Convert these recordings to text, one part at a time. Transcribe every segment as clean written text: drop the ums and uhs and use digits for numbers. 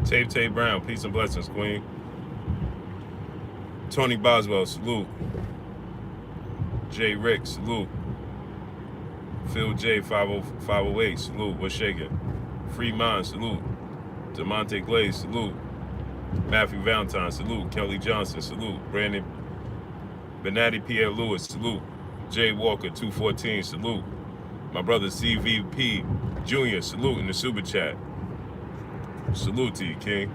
Tay Brown, peace and blessings, Queen. Tony Boswell, salute. Jay Rick, salute. Phil J, 508, salute. What's shaking? Free Mind, salute. Demonte Glaze, salute. Matthew Valentine, salute. Kelly Johnson, salute. Brandon Benatti Pierre Lewis, salute. Jay Walker, 214, salute. My brother CVP Jr., salute in the super chat. Salute to you, King.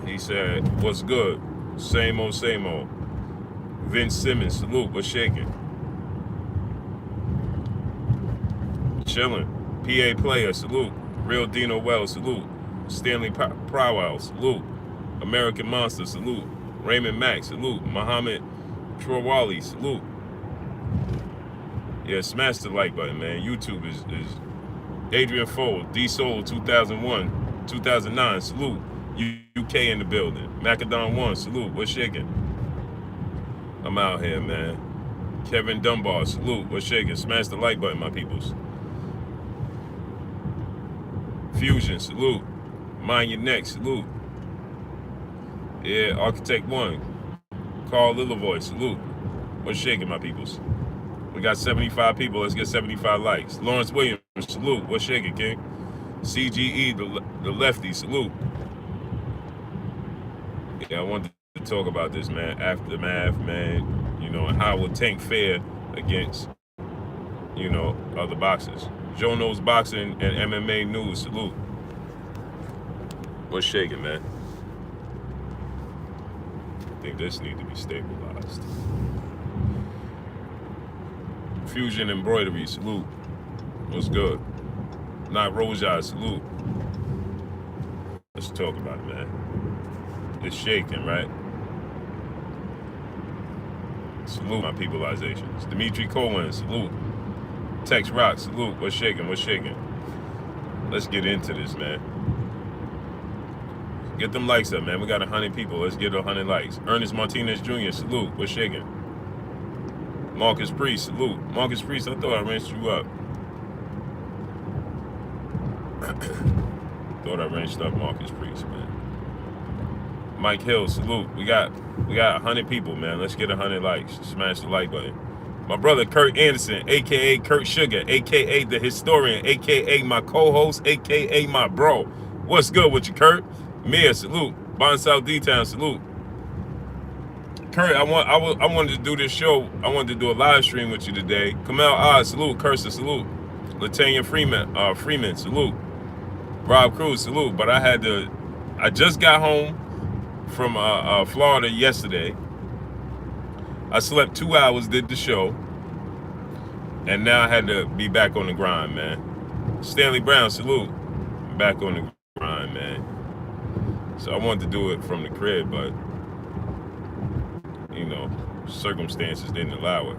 He said, what's good? Same old, same old. Vince Simmons, salute. What's shaking? Chilling. PA Player, salute. Real Dino Wells, salute. Stanley Prowell, salute. American Monster, salute. Raymond Mack, salute. Muhammad Trawali, salute. Yeah, smash the like button, man. YouTube is Adrian Fold, D Soul 2001, 2009, salute. UK in the building. Macadon 1, salute. What's shaking? I'm out here, man. Kevin Dunbar, salute. What's shaking? Smash the like button, my peoples. Fusion, salute. Mind Your Neck, salute. Yeah, Architect 1. Carl Lillavoy, salute. What's shaking, my peoples? We got 75 people. Let's get 75 likes. Lawrence Williams, salute. What's shaking, King? CGE, the lefty, salute. Yeah, I wanted to talk about this, man. Aftermath, man. You know, and how will Tank fare against, you know, other boxers. Joe Knows Boxing and MMA News, salute. What's shaking, man? I think this needs to be stabilized. Fusion Embroidery, salute. What's good? Not Rojai, salute. Let's talk about it, man. It's shaking, right? Salute my peopleizations. Dimitri Cohen, salute. Tex Rock, salute. What's shaking? What's shaking? Let's get into this, man. Get them likes up, man. We got 100 people. Let's get 100 likes. Ernest Martinez Jr., salute. What's shaking? Marcus Priest, salute. Marcus Priest, I thought I rinsed you up. Thought I rinsed up Marcus Priest, man. Mike Hill, salute. We got 100 people, man. Let's get 100 likes. Smash the like button. My brother Kurt Anderson, a.k.a. Kurt Sugar, a.k.a. The Historian, a.k.a. my co-host, a.k.a. my bro. What's good with you, Kurt? Mia, salute. Bon South D-Town, salute. Kurt, I wanted to do this show. I wanted to do a live stream with you today. Kamal Oz, salute. Cursor, salute. Latanya Freeman, salute. Rob Cruz, salute. But I just got home from Florida yesterday. I slept 2 hours, did the show, and now I had to be back on the grind, man. Stanley Brown, salute. Back on the grind, man. So I wanted to do it from the crib, but, you know, circumstances didn't allow it.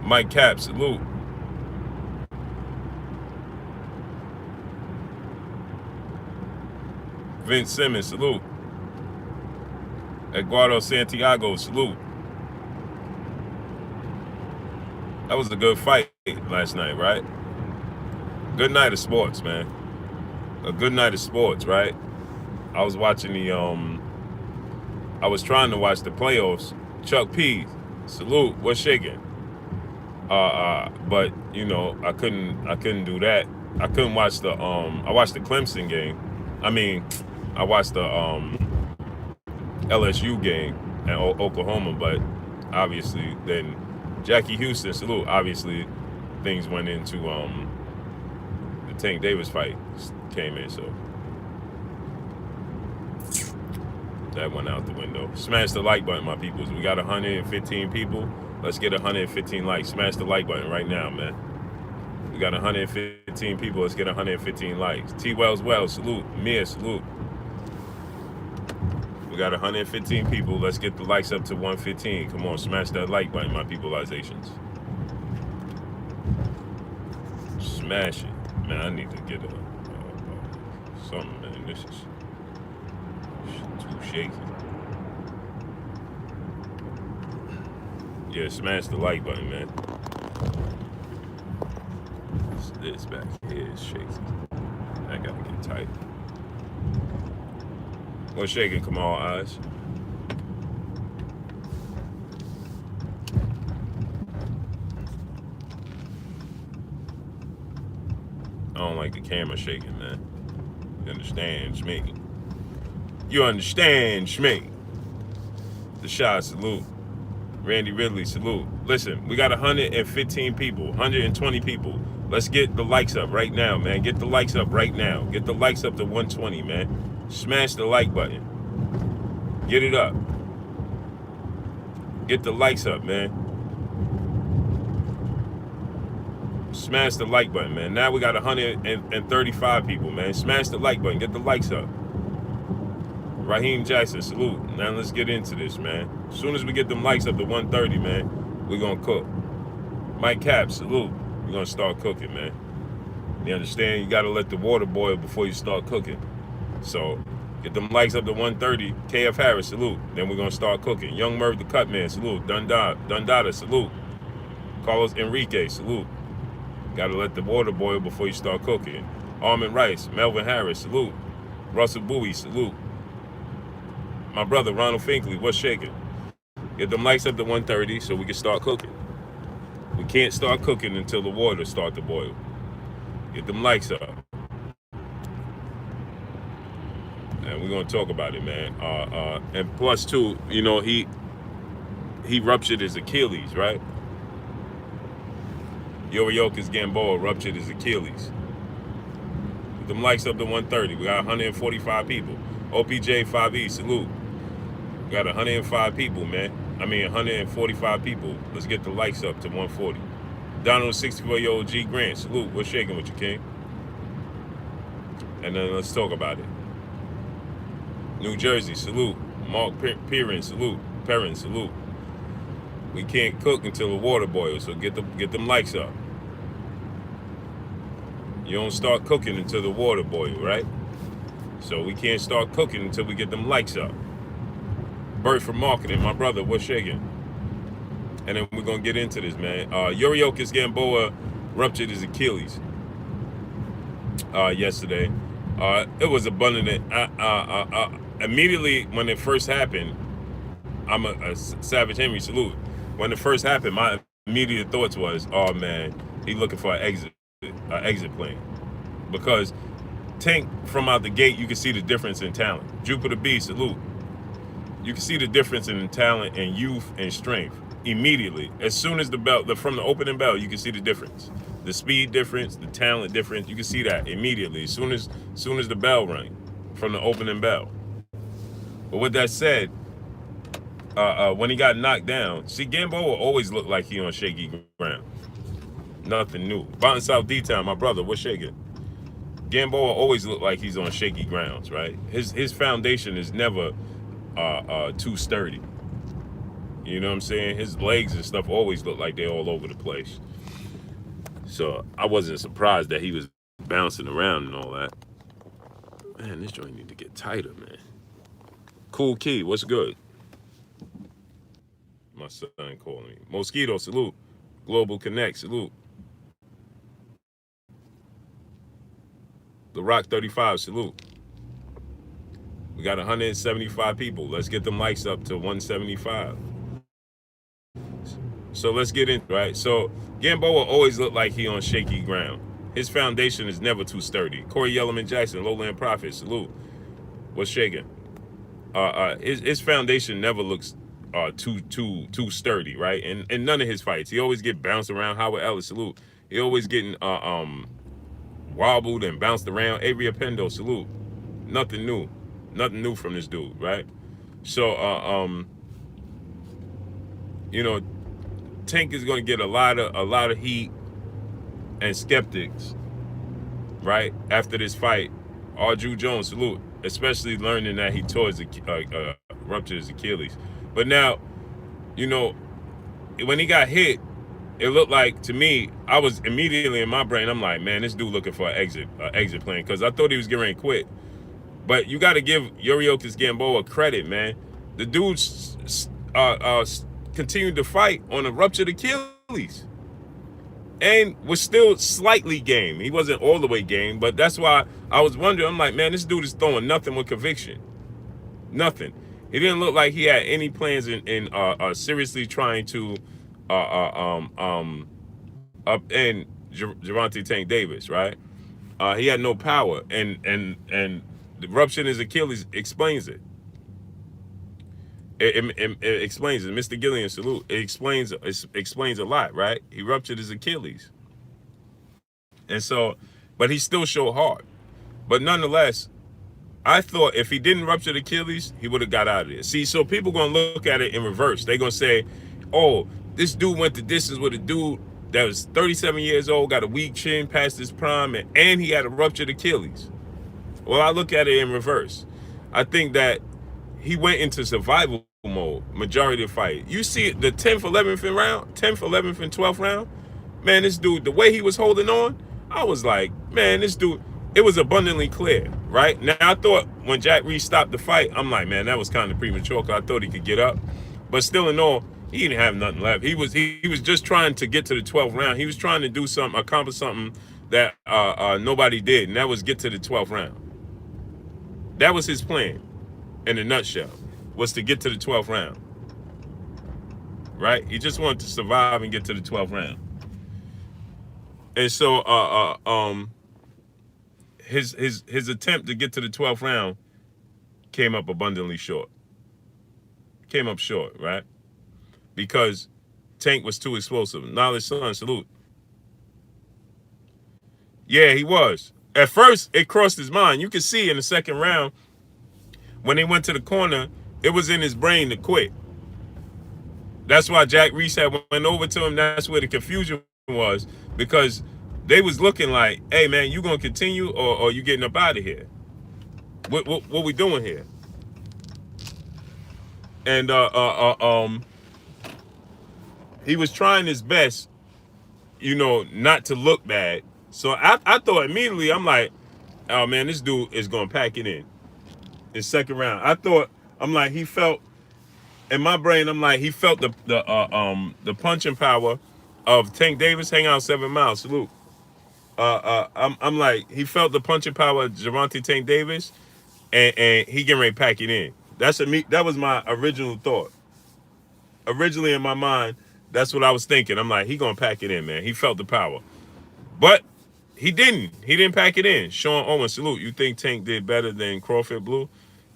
Mike Cap, salute. Vince Simmons, salute. Eduardo Santiago, salute. That was a good fight last night, right? Good night of sports, man. A good night of sports, right? I was watching I was trying to watch the playoffs. Chuck P, salute. What's shaking? But you know, I couldn't do that. I couldn't watch I watched the Clemson game. I watched the LSU game at Oklahoma, but obviously then Jackie Houston, salute. Obviously things went into the Tank Davis fight came in, so that went out the window. Smash the like button, my peoples. We got 115 people. Let's get 115 likes. Smash the like button right now, man. We got 115 people. Let's get 115 likes. T. Wells, salute. Mia, salute. We got 115 people. Let's get the likes up to 115. Come on, smash that like button, my peopleizations. Smash it. Man, I need to get something, man. This is too shaky. Yeah, smash the like button, man. This back here is shaky. I gotta get tight. What's shaking, Kamal eyes? I don't like the camera shaking, man. You understand, Shmee? You understand, Shmee? The shot, salute. Randy Ridley, salute. Listen, we got 115 people, 120 people. Let's get the likes up right now, man. Get the likes up right now. Get the likes up to 120, man. Smash the like button. Get it up. Get the likes up, man. Smash the like button, man. Now we got 135 people, man. Smash the like button. Get the likes up. Raheem Jackson, salute. Now let's get into this, man. As soon as we get them likes up to 130, man, we're going to cook. Mike Cap, salute. We're going to start cooking, man. You understand? You got to let the water boil before you start cooking. So get them likes up to 130. KF Harris, salute. Then we're going to start cooking. Young Merv the Cutman, salute. Dundada, salute. Carlos Enrique, salute. Got to let the water boil before you start cooking. Armin Rice, Melvin Harris, salute. Russell Bowie, salute. My brother, Ronald Finkley, what's shaking? Get them likes up to 130 so we can start cooking. We can't start cooking until the water starts to boil. Get them likes up. And we're going to talk about it, man. And plus, too, you know, he ruptured his Achilles, right? Yoriokas Gamboa ruptured his Achilles. Get them likes up to 130. We got 145 people. OPJ 5E, salute. We got 105 people, man. 145 people. Let's get the likes up to 140. Donald 64-year-old G Grant, salute. What's shaking with you, King? And then let's talk about it. New Jersey, salute. Mark Perrin, salute. Perrin, salute. We can't cook until the water boils, so get them likes up. You don't start cooking until the water boils, right? So we can't start cooking until we get them likes up. Bert from marketing, my brother, what's shaking? And then we're going to get into this, man. Yoriokas Gamboa ruptured his Achilles yesterday. It was abundant. Immediately when it first happened, I'm a Savage Henry, salute. When it first happened, my immediate thoughts was, oh, man, he looking for an exit plan. Because Tank, from out the gate, you can see the difference in talent. Jupiter B, salute. You can see the difference in talent and youth and strength immediately. As soon as from the opening bell, you can see the difference. The speed difference, the talent difference, you can see that immediately. As soon as the bell rang from the opening bell. But with that said, when he got knocked down, see, Gamboa always looked like he on shaky ground. Nothing new. Bottom South D-Town, my brother, what's shaking? Gamboa always looked like he's on shaky grounds, right? His foundation is never too sturdy. You know what I'm saying? His legs and stuff always look like they're all over the place. So I wasn't surprised that he was bouncing around and all that. Man, this joint need to get tighter, man. Cool Key, what's good? My son calling me. Mosquito, salute. Global Connect, salute. The Rock 35, salute. We got 175 people. Let's get them likes up to 175. So let's get in, right? So Gamboa always looked like he on shaky ground. His foundation is never too sturdy. Corey Yellerman Jackson, Lowland Prophet, salute. What's shaking? His foundation never looks too sturdy, right? And none of his fights. He always get bounced around. Howard Ellis, salute. He always getting wobbled and bounced around. Avery Apendo, salute. Nothing new. Nothing new from this dude, right? So, you know, Tank is going to get a lot of heat and skeptics, right? After this fight, Arju Jones, salute. Especially learning that he tore his ruptured his Achilles. But now, you know, when he got hit, it looked like, to me, I was immediately in my brain, I'm like, man, this dude looking for an exit plan, because I thought he was getting ready to quit. But you got to give Yoriokas Gamboa credit, man. The dude continued to fight on a ruptured Achilles. and was still slightly game. He wasn't all the way game, but that's why I was wondering. I'm like, man, this dude is throwing nothing with conviction. Nothing. He didn't look like he had any plans in seriously trying to up in Gervonta Tank Davis, right? He had no power, and the rupture in his Achilles explains it. It explains it. Mr. Gillian, salute. It explains a lot, right? He ruptured his Achilles, and so, but he still showed heart. But nonetheless, I thought if he didn't rupture the Achilles, he would have got out of there. See, so people gonna look at it in reverse. They gonna say, "Oh, this dude went the distance with a dude that was 37 years old, got a weak chin, past his prime, and he had a ruptured Achilles." Well, I look at it in reverse. I think that he went into survival mode majority of the fight. You see the 10th, 11th round, 10th, 11th, and 12th round. Man, this dude, the way he was holding on, I was like, man, this dude. It was abundantly clear, right? Now I thought when Jack Reed stopped the fight, I'm like, man, that was kind of premature because I thought he could get up, but still in all, he didn't have nothing left. He was just trying to get to the 12th round. He was trying to do something, accomplish something that nobody did, and that was get to the 12th round. That was his plan, in a nutshell, was to get to the 12th round. Right? He just wanted to survive and get to the 12th round. And so his attempt to get to the 12th round came up abundantly short. Came up short, right? Because Tank was too explosive. Knowledge son, salute. Yeah, he was. At first, it crossed his mind. You could see in the second round, when they went to the corner, it was in his brain to quit. That's why Jack Reese had went over to him. That's where the confusion was, because they was looking like, hey, man, you going to continue or you getting up out of here? What we doing here? And he was trying his best, not to look bad. So I thought immediately, I'm like, oh, man, this dude is going to pack it in second round. I'm like, he felt, in my brain, I'm like, he felt the punching power of Tank Davis. Hang out 7 miles. Salute. I'm like, he felt the punching power of Gervonta Tank Davis, and he getting ready to pack it in. That was my original thought. Originally in my mind, that's what I was thinking. I'm like, he gonna pack it in, man. He felt the power, but he didn't. He didn't pack it in. Sean Owen, salute. You think Tank did better than Crawford Blue?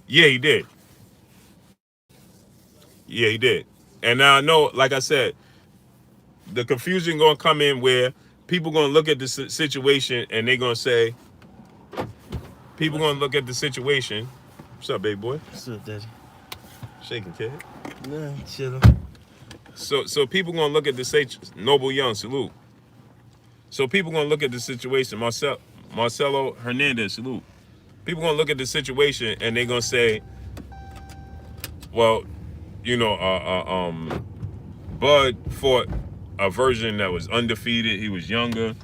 Yeah, he did. Yeah, he did. And now I know, like I said, the confusion gonna come in where people gonna look at the situation and they gonna say, people gonna look at the situation. What's up, baby boy? What's up, Daddy? Shaking, kid. Nah, chillin'. So people gonna look at the situation. Noble Young, salute. So people gonna look at the situation. Marcelo Hernandez, salute. People gonna look at the situation and they gonna say, well, Bud fought a version that was undefeated. He was younger.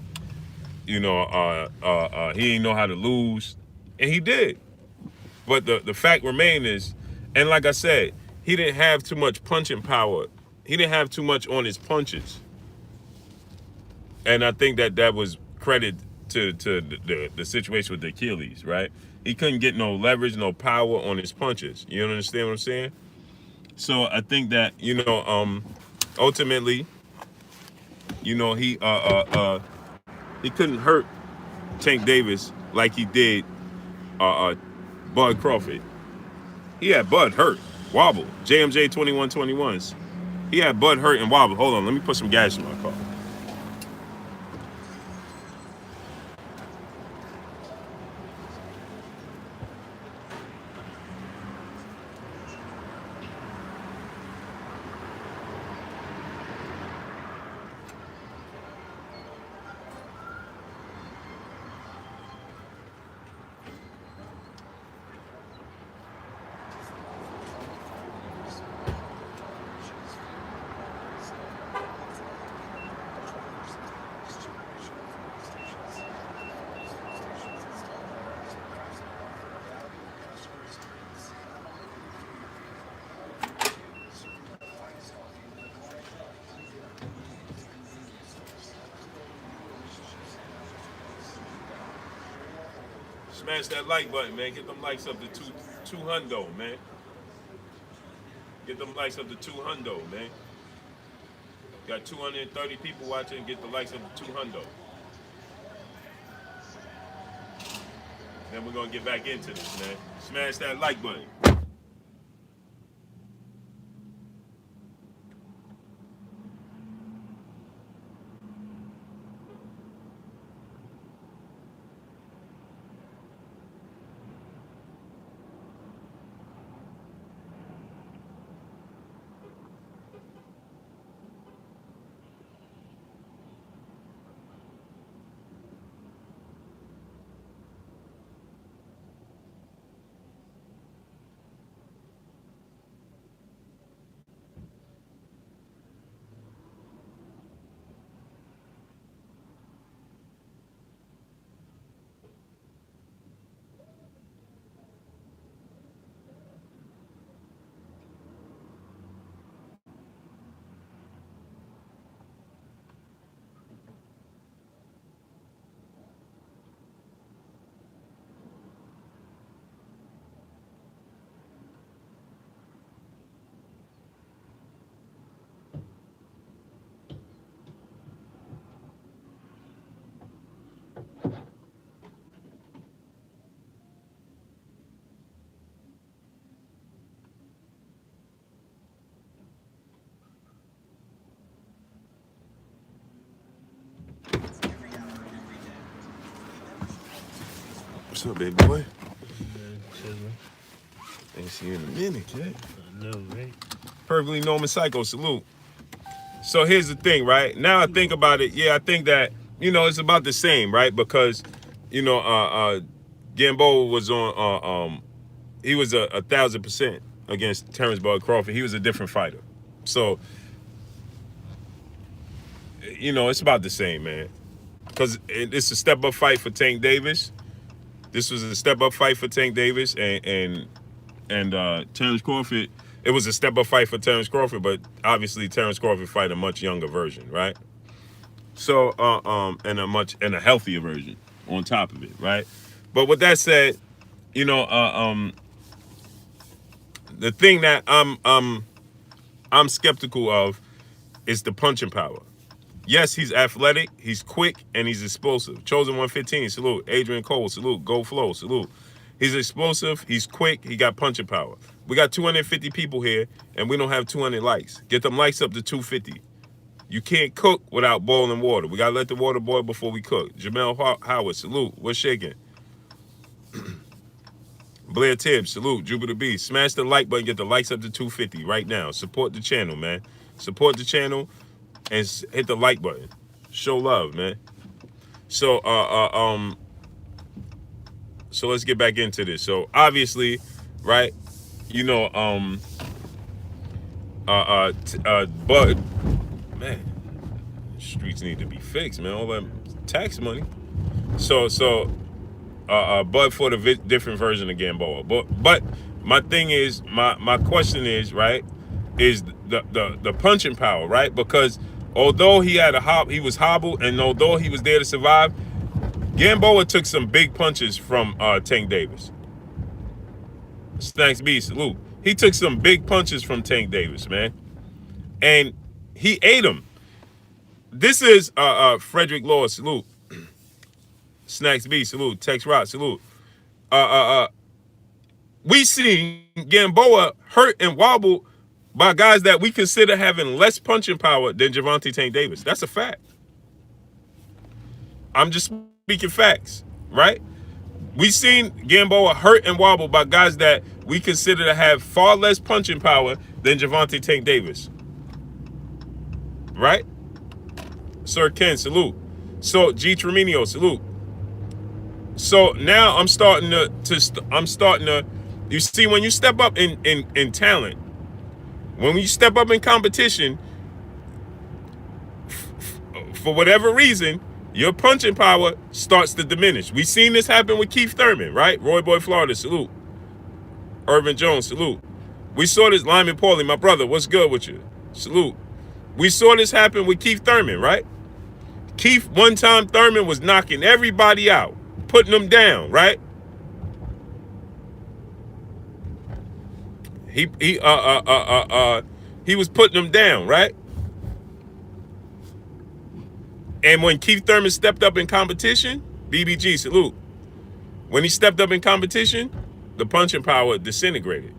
He didn't know how to lose, and he did. But the fact remains is, and like I said, he didn't have too much punching power. He didn't have too much on his punches, and I think that was credit to the situation with the Achilles, right? He couldn't get no leverage, no power on his punches. You understand what I'm saying? So I think that ultimately, he couldn't hurt Tank Davis like he did Bud Crawford. He had Bud hurt, wobble. JMJ 2121s. He had Bud hurt and wobble. Hold on, let me put some gas in my car. Smash that like button, man. Get them likes up to 200, man. Get them likes up to 200, man. Got 230 people watching. Get the likes up to 200. Then we're gonna get back into this, man. Smash that like button. What's up, baby boy? Ain't seen you in a minute, kid. I know, right? Perfectly normal psycho, salute. So here's the thing, right? Now I think about it, yeah, I think that, it's about the same, right? Because, Gamboa was on, he was 1,000% against Terrence Bud Crawford. He was a different fighter. So, it's about the same, man. Because it's a step-up fight for Tank Davis. This was a step-up fight for Tank Davis, and Terrence Crawford. It was a step-up fight for Terrence Crawford, but obviously Terrence Crawford fight a much younger version, right? So, and a healthier version on top of it, right? But with that said, the thing that I'm skeptical of is the punching power. Yes, he's athletic, he's quick, and he's explosive. Chosen 115, salute. Adrian Cole, salute. Go Flow, salute. He's explosive, he's quick, he got punching power. We got 250 people here, and we don't have 200 likes. Get them likes up to 250. You can't cook without boiling water. We got to let the water boil before we cook. Jamel Howard, salute. What's shaking? Blair Tibbs, salute. Jupiter B. Smash the like button, get the likes up to 250 right now. Support the channel, man. Support the channel. And hit the like button. Show love, man. So so let's get back into this. So obviously, right, Bud, man, streets need to be fixed, man. All that tax money. So Bud for the different version of Gamboa. But my thing is, my question is, right, is the punching power, right? Because although he was hobbled, and although he was there to survive, Gamboa took some big punches from Tank Davis. Snacks B, salute. He took some big punches from Tank Davis, man. And he ate him. This is Frederick Law, salute. Snacks B, salute. Tex Rock, salute. We see Gamboa hurt and wobble by guys that we consider having less punching power than Gervonta Tank Davis. That's a fact. I'm just speaking facts, right? We seen Gamboa hurt and wobble by guys that we consider to have far less punching power than Gervonta Tank Davis. Right? Sir Ken, salute. So G Treminio, salute. So now I'm starting to you see, when you step up in talent, when you step up in competition, for whatever reason, your punching power starts to diminish. We seen this happen with Keith Thurman, right? Roy Boy Florida, salute. Irvin Jones, salute. We saw this, Lyman Paulie, my brother, what's good with you? Salute. We saw this happen with Keith Thurman, right? Keith, one time Thurman was knocking everybody out, putting them down, right? He he was putting them down, right? And when Keith Thurman stepped up in competition, BBG salute. When he stepped up in competition, the punching power disintegrated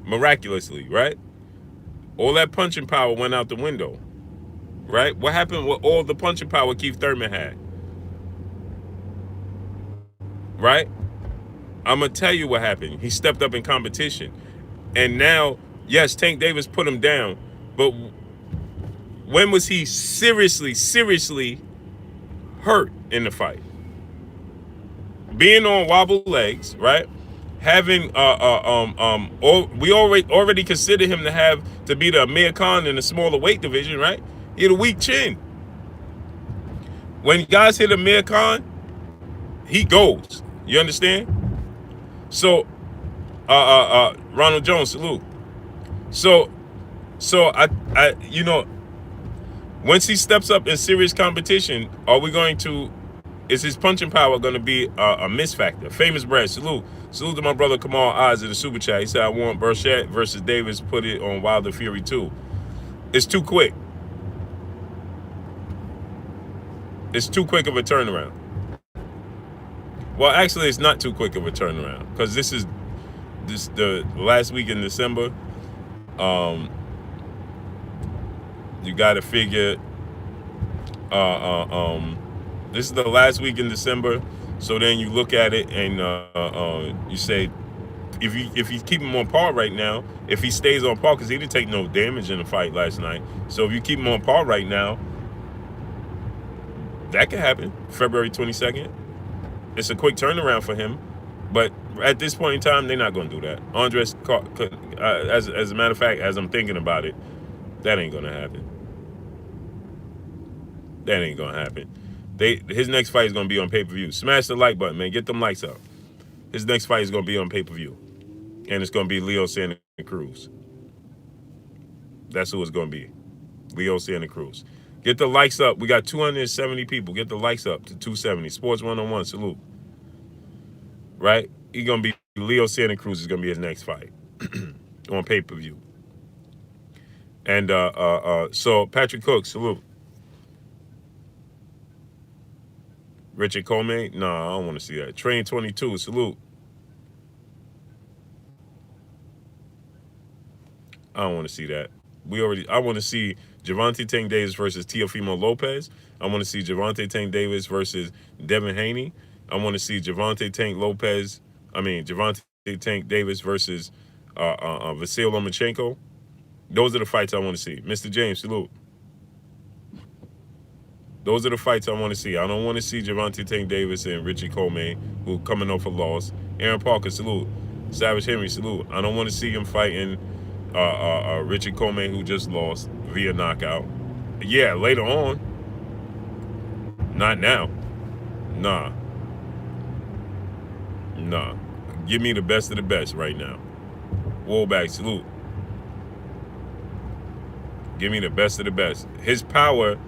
miraculously, right? All that punching power went out the window, right? What happened with all the punching power Keith Thurman had, right? I'm gonna tell you what happened. He stepped up in competition, and now, yes, Tank Davis put him down, but when was he seriously hurt in the fight? Being on wobble legs, right? Having we already consider him to have to be the Amir Khan in the smaller weight division, right? He had a weak chin. When guys hit Amir Khan, he goes. You understand? So, Ronald Jones, salute. So I, once he steps up in serious competition, is his punching power going to be a miss factor? Famous Brad, salute. Salute to my brother Kamal Oz in the super chat. He said, I want Burchett versus Davis, put it on Wilder Fury 2. It's too quick. It's too quick of a turnaround. Well, actually, it's not too quick of a turnaround because this is the last week in December. You got to figure. This is the last week in December, so then you look at it and you say, if you keep him on par right now, if he stays on par, because he didn't take no damage in the fight last night, so if you keep him on par right now, that could happen. February 22nd. It's a quick turnaround for him, but at this point in time, they're not going to do that. Andres, as a matter of fact, as I'm thinking about it, that ain't going to happen. That ain't going to happen. His next fight is going to be on pay-per-view. Smash the like button, man. Get them likes up. His next fight is going to be on pay-per-view. And it's going to be Leo Santa Cruz. That's who it's going to be. Leo Santa Cruz. Get the likes up. We got 270 people. Get the likes up to 270. Sports 101, salute. Right? He's going to be Leo Santa Cruz is going to be his next fight on pay-per-view. And so Patrick Cook, salute. Richard Comey? No, I don't want to see that. Train 22, salute. I don't want to see that. I want to see Gervonta Tank Davis versus Teofimo Lopez. I want to see Gervonta Tank Davis versus Devin Haney. I want to see Gervonta Tank Davis versus Vasil Lomachenko. Those are the fights I want to see. Mr. James, salute. Those are the fights I want to see. I don't want to see Gervonta Tank Davis and Richie Comey, who coming off a loss. Aaron Parker, salute. Savage Henry, salute. I don't want to see him fighting Richie Comey, who just lost via knockout. Yeah, later on. Not now. Nah. Give me the best of the best right now. Wallback, salute. Give me the best of the best. His power,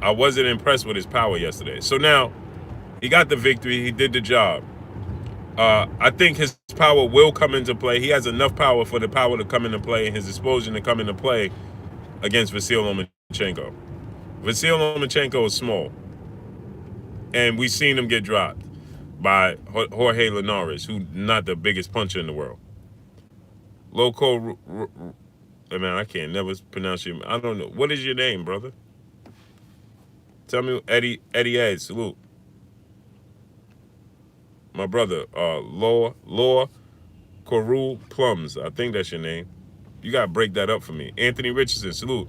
I wasn't impressed with his power yesterday. So now, he got the victory. He did the job. I think his power will come into play. He has enough power for the power to come into play and his explosion to come into play against Vasil Lomachenko. Vasil Lomachenko is small. And we've seen him get dropped by Jorge Linares, who's not the biggest puncher in the world. Loco, man, I can't never pronounce your. I don't know. What is your name, brother? Tell me, Eddie Ed, salute. My brother, Law Coru Plums. I think that's your name. You got to break that up for me. Anthony Richardson, salute.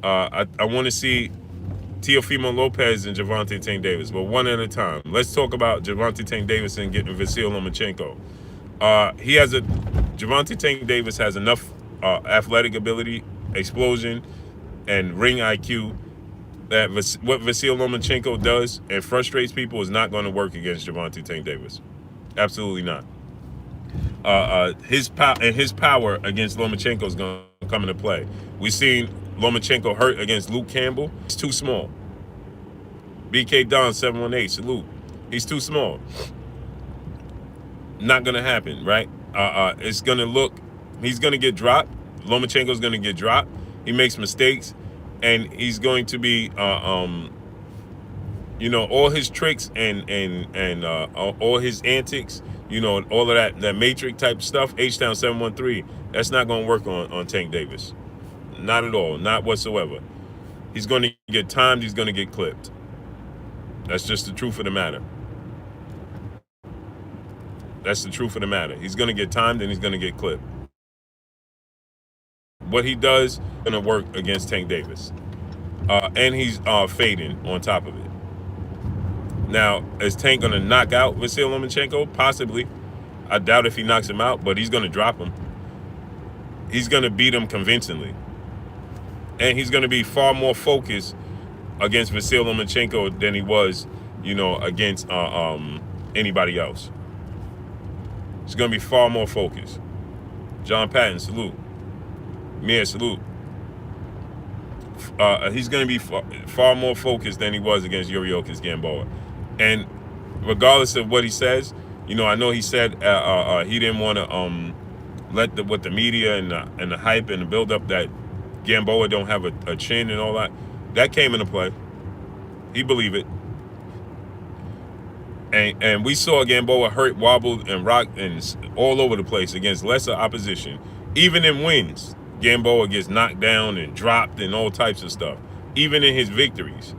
I want to see Teofimo Lopez and Gervonta Tank Davis, but one at a time. Let's talk about Gervonta Tank Davis and getting Vasil Lomachenko. Gervonta Tank Davis has enough athletic ability, explosion, and ring IQ that what Vasil Lomachenko does and frustrates people is not going to work against Gervonta Tank Davis. Absolutely not. His power against Lomachenko is going to come into play. We've seen Lomachenko hurt against Luke Campbell. He's too small. BK Don 718, salute. He's too small. Not gonna happen, right? It's gonna look. He's gonna get dropped. Lomachenko's gonna get dropped. He makes mistakes, and he's going to be, all his tricks and all his antics. All of that Matrix type stuff. H-Town 713. That's not gonna work on Tank Davis. Not at all. Not whatsoever. He's gonna get timed. He's gonna get clipped. That's just the truth of the matter. That's the truth of the matter. He's going to get timed and he's going to get clipped. What he does is going to work against Tank Davis. And he's fading on top of it. Now, is Tank going to knock out Vasyl Lomachenko? Possibly. I doubt if he knocks him out, but he's going to drop him. He's going to beat him convincingly. And he's going to be far more focused against Vasyl Lomachenko than he was, against anybody else. It's going to be far more focused. John Patton, salute. Mia, salute. He's going to be far more focused than he was against Yuriorkis Gamboa. And regardless of what he says, I know he said he didn't want to let the media and the hype and the build-up that Gamboa don't have a chin and all that. That came into play. He believed it. And we saw Gamboa hurt, wobbled, and rock and all over the place against lesser opposition. Even in wins, Gamboa gets knocked down and dropped and all types of stuff. Even in his victories.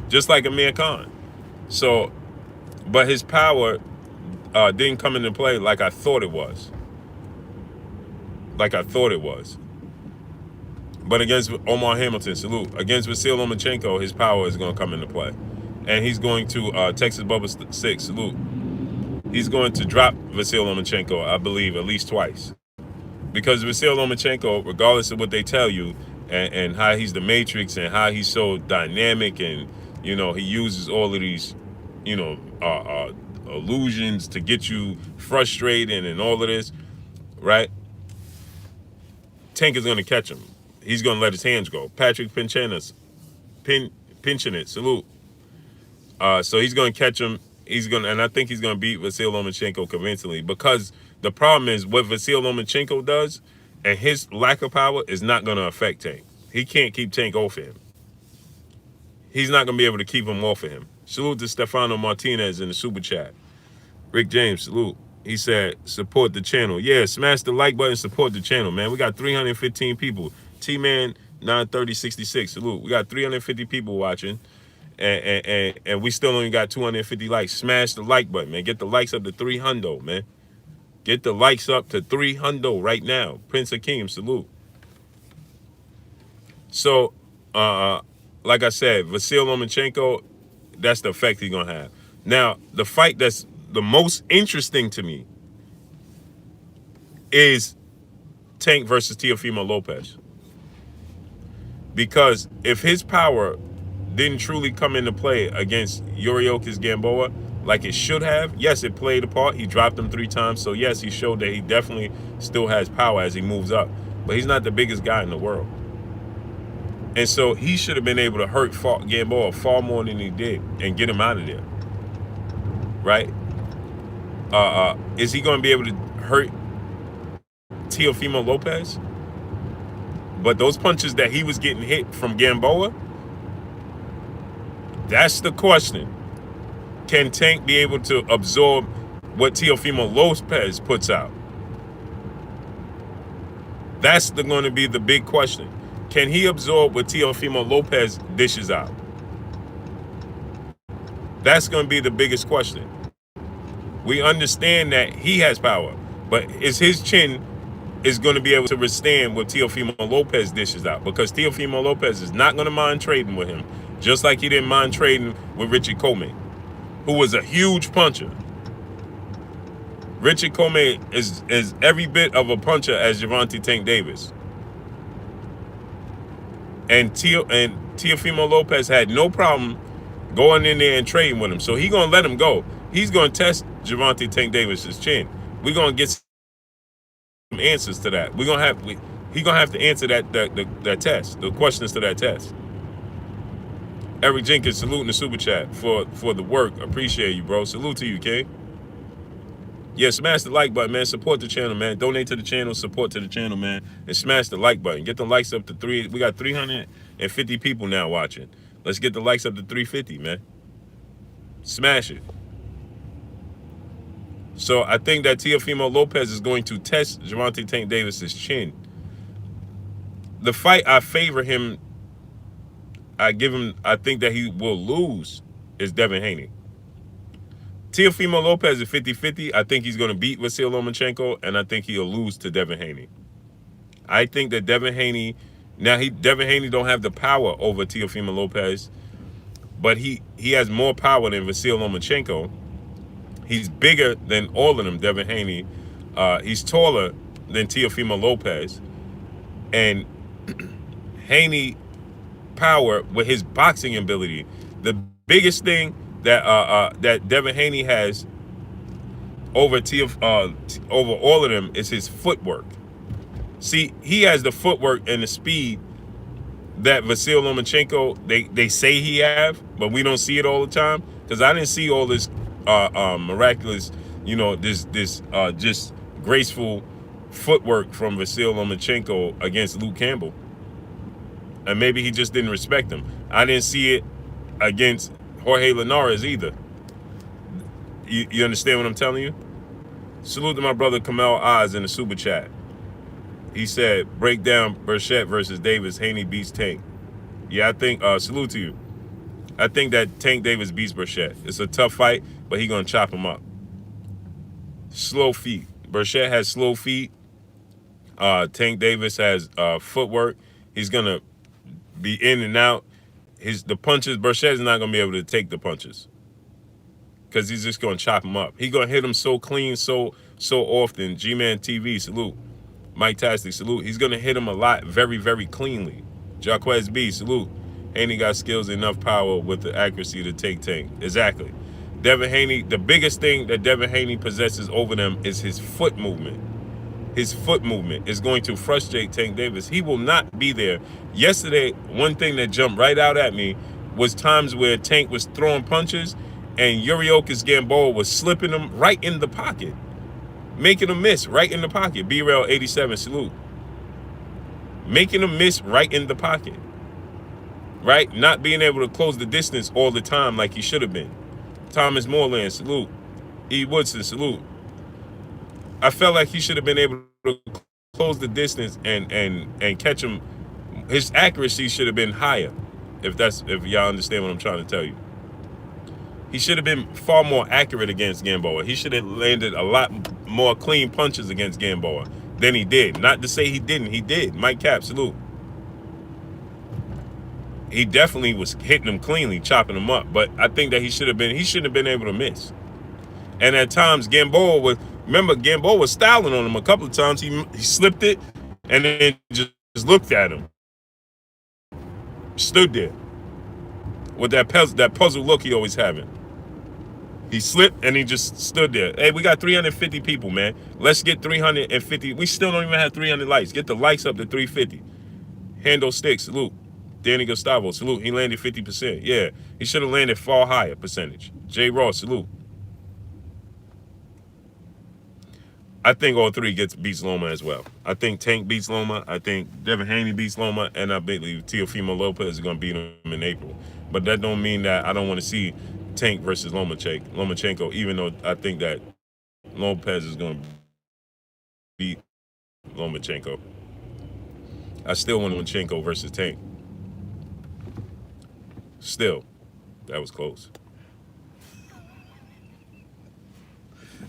Just like Amir Khan. So, but his power didn't come into play like I thought it was. But against Omar Hamilton, salute. Against Vasyl Lomachenko, his power is going to come into play. And he's going to, Texas Bubba 6, salute. He's going to drop Vasyl Lomachenko, I believe, at least twice. Because Vasyl Lomachenko, regardless of what they tell you, and how he's the Matrix, and how he's so dynamic, and, he uses all of these, illusions to get you frustrated and all of this, right? Tank is going to catch him. He's going to let his hands go. Patrick Pinchenet, salute. So he's going to catch him. And I think he's going to beat Vasyl Lomachenko convincingly, because the problem is what Vasyl Lomachenko does and his lack of power is not going to affect Tank. He can't keep Tank off of him. He's not going to be able to keep him off of him. Salute to Stefano Martinez in the super chat. Rick James, salute. He said, support the channel. Yeah, smash the like button, support the channel, man. We got 315 people. T-Man 93066, salute. We got 350 people watching. And we still only got 250 likes. Smash the like button, man. Get the likes up to 300, man. Get the likes up to 300 right now. Prince Akeem, salute. So, like I said, Vasyl Lomachenko, that's the effect he's going to have. Now, the fight that's the most interesting to me is Tank versus Teofimo Lopez. Because if his power didn't truly come into play against Yuriorkis Gamboa like it should have, yes, it played a part. He dropped him 3 times. So, yes, he showed that he definitely still has power as he moves up. But he's not the biggest guy in the world. And so he should have been able to hurt Gamboa far more than he did and get him out of there. Right? Is he going to be able to hurt Teofimo Lopez? But those punches that he was getting hit from Gamboa, that's the question. Can Tank be able to absorb what Teofimo Lopez puts out? That's going to be the big question. Can he absorb what Teofimo Lopez dishes out? That's going to be the biggest question. We understand that he has power, but is his chin is going to be able to withstand what Teofimo Lopez dishes out? Because Teofimo Lopez is not going to mind trading with him, just like he didn't mind trading with Richard Comey, who was a huge puncher. Richard Comey is every bit of a puncher as Gervonta Tank Davis. And Teofimo Lopez had no problem going in there and trading with him. So he's going to let him go. He's going to test Gervonta Tank Davis's chin. We're going to get some answers to that. He's going to have to answer that test, the questions to that test. Eric Jenkins, salute in the super chat for the work. Appreciate you, bro. Salute to you, King. Yeah, smash the like button, man. Support the channel, man. Donate to the channel, support to the channel, man. And smash the like button. Get the likes up to 3. We got 350 people now watching. Let's get the likes up to 350, man. Smash it. So I think that Teofimo Lopez is going to test Gervonta Tank Davis's chin. The fight I favor him, I think that he will lose is Devin Haney. Teofimo Lopez is 50-50. I think he's going to beat Vasyl Lomachenko, and I think he'll lose to Devin Haney. I think that Devin Haney, Devin Haney don't have the power over Teofimo Lopez, but he has more power than Vasyl Lomachenko. He's bigger than all of them, Devin Haney. He's taller than Teofimo Lopez. And Haney power with his boxing ability. The biggest thing that Devin Haney has over over all of them is his footwork. See, he has the footwork and the speed that Vasyl Lomachenko they say he have, but we don't see it all the time. Because I didn't see all this miraculous, this just graceful footwork from Vasyl Lomachenko against Luke Campbell. And maybe he just didn't respect him. I didn't see it against Jorge Linares either. You understand what I'm telling you? Salute to my brother Kamel Oz in the super chat. He said, break down Burchett versus Davis. Haney beats Tank. Yeah, I think, salute to you. I think that Tank Davis beats Burchett. It's a tough fight, but he's going to chop him up. Slow feet. Burchett has slow feet. Tank Davis has footwork. He's going to be in and out. The punches, Burchett is not going to be able to take the punches because he's just going to chop him up. He's going to hit him so clean, so often. G-Man TV, salute. Mike Tastic, salute. He's going to hit him a lot, very, very cleanly. Jaquez B, salute. Haney got skills, enough power with the accuracy to take Tank. Exactly. Devin Haney, the biggest thing that Devin Haney possesses over them is his foot movement. His foot movement is going to frustrate Tank Davis. He will not be there. Yesterday, one thing that jumped right out at me was times where Tank was throwing punches and Yuriorkis Gamboa was slipping them right in the pocket, making them miss right in the pocket. B-Rail 87, salute. Making them miss right in the pocket. Right? Not being able to close the distance all the time like he should have been. Thomas Moreland, salute. E. Woodson, salute. I felt like he should have been able to close the distance and catch him. His accuracy should have been higher, if y'all understand what I'm trying to tell you. He should have been far more accurate against Gamboa. He should have landed a lot more clean punches against Gamboa than he did. Not to say he didn't. He did. Mike Cap, salute. He definitely was hitting him cleanly, chopping him up. But I think that he shouldn't have been able to miss. And at times, Gamboa was styling on him a couple of times. He slipped it and then just looked at him. Stood there with that puzzle look he always having. He slipped and he just stood there. Hey, we got 350 people, man. Let's get 350. We still don't even have 300 likes. Get the likes up to 350. Handle Sticks, salute. Danny Gustavo, salute. He landed 50%. Yeah, he should have landed far higher percentage. Jay Ross, salute. I think all three beats Loma as well. I think Tank beats Loma. I think Devin Haney beats Loma. And I believe Teofimo Lopez is going to beat him in April. But that don't mean that I don't want to see Tank versus Lomachenko, even though I think that Lopez is going to beat Lomachenko. I still want Lomachenko versus Tank. Still, that was close.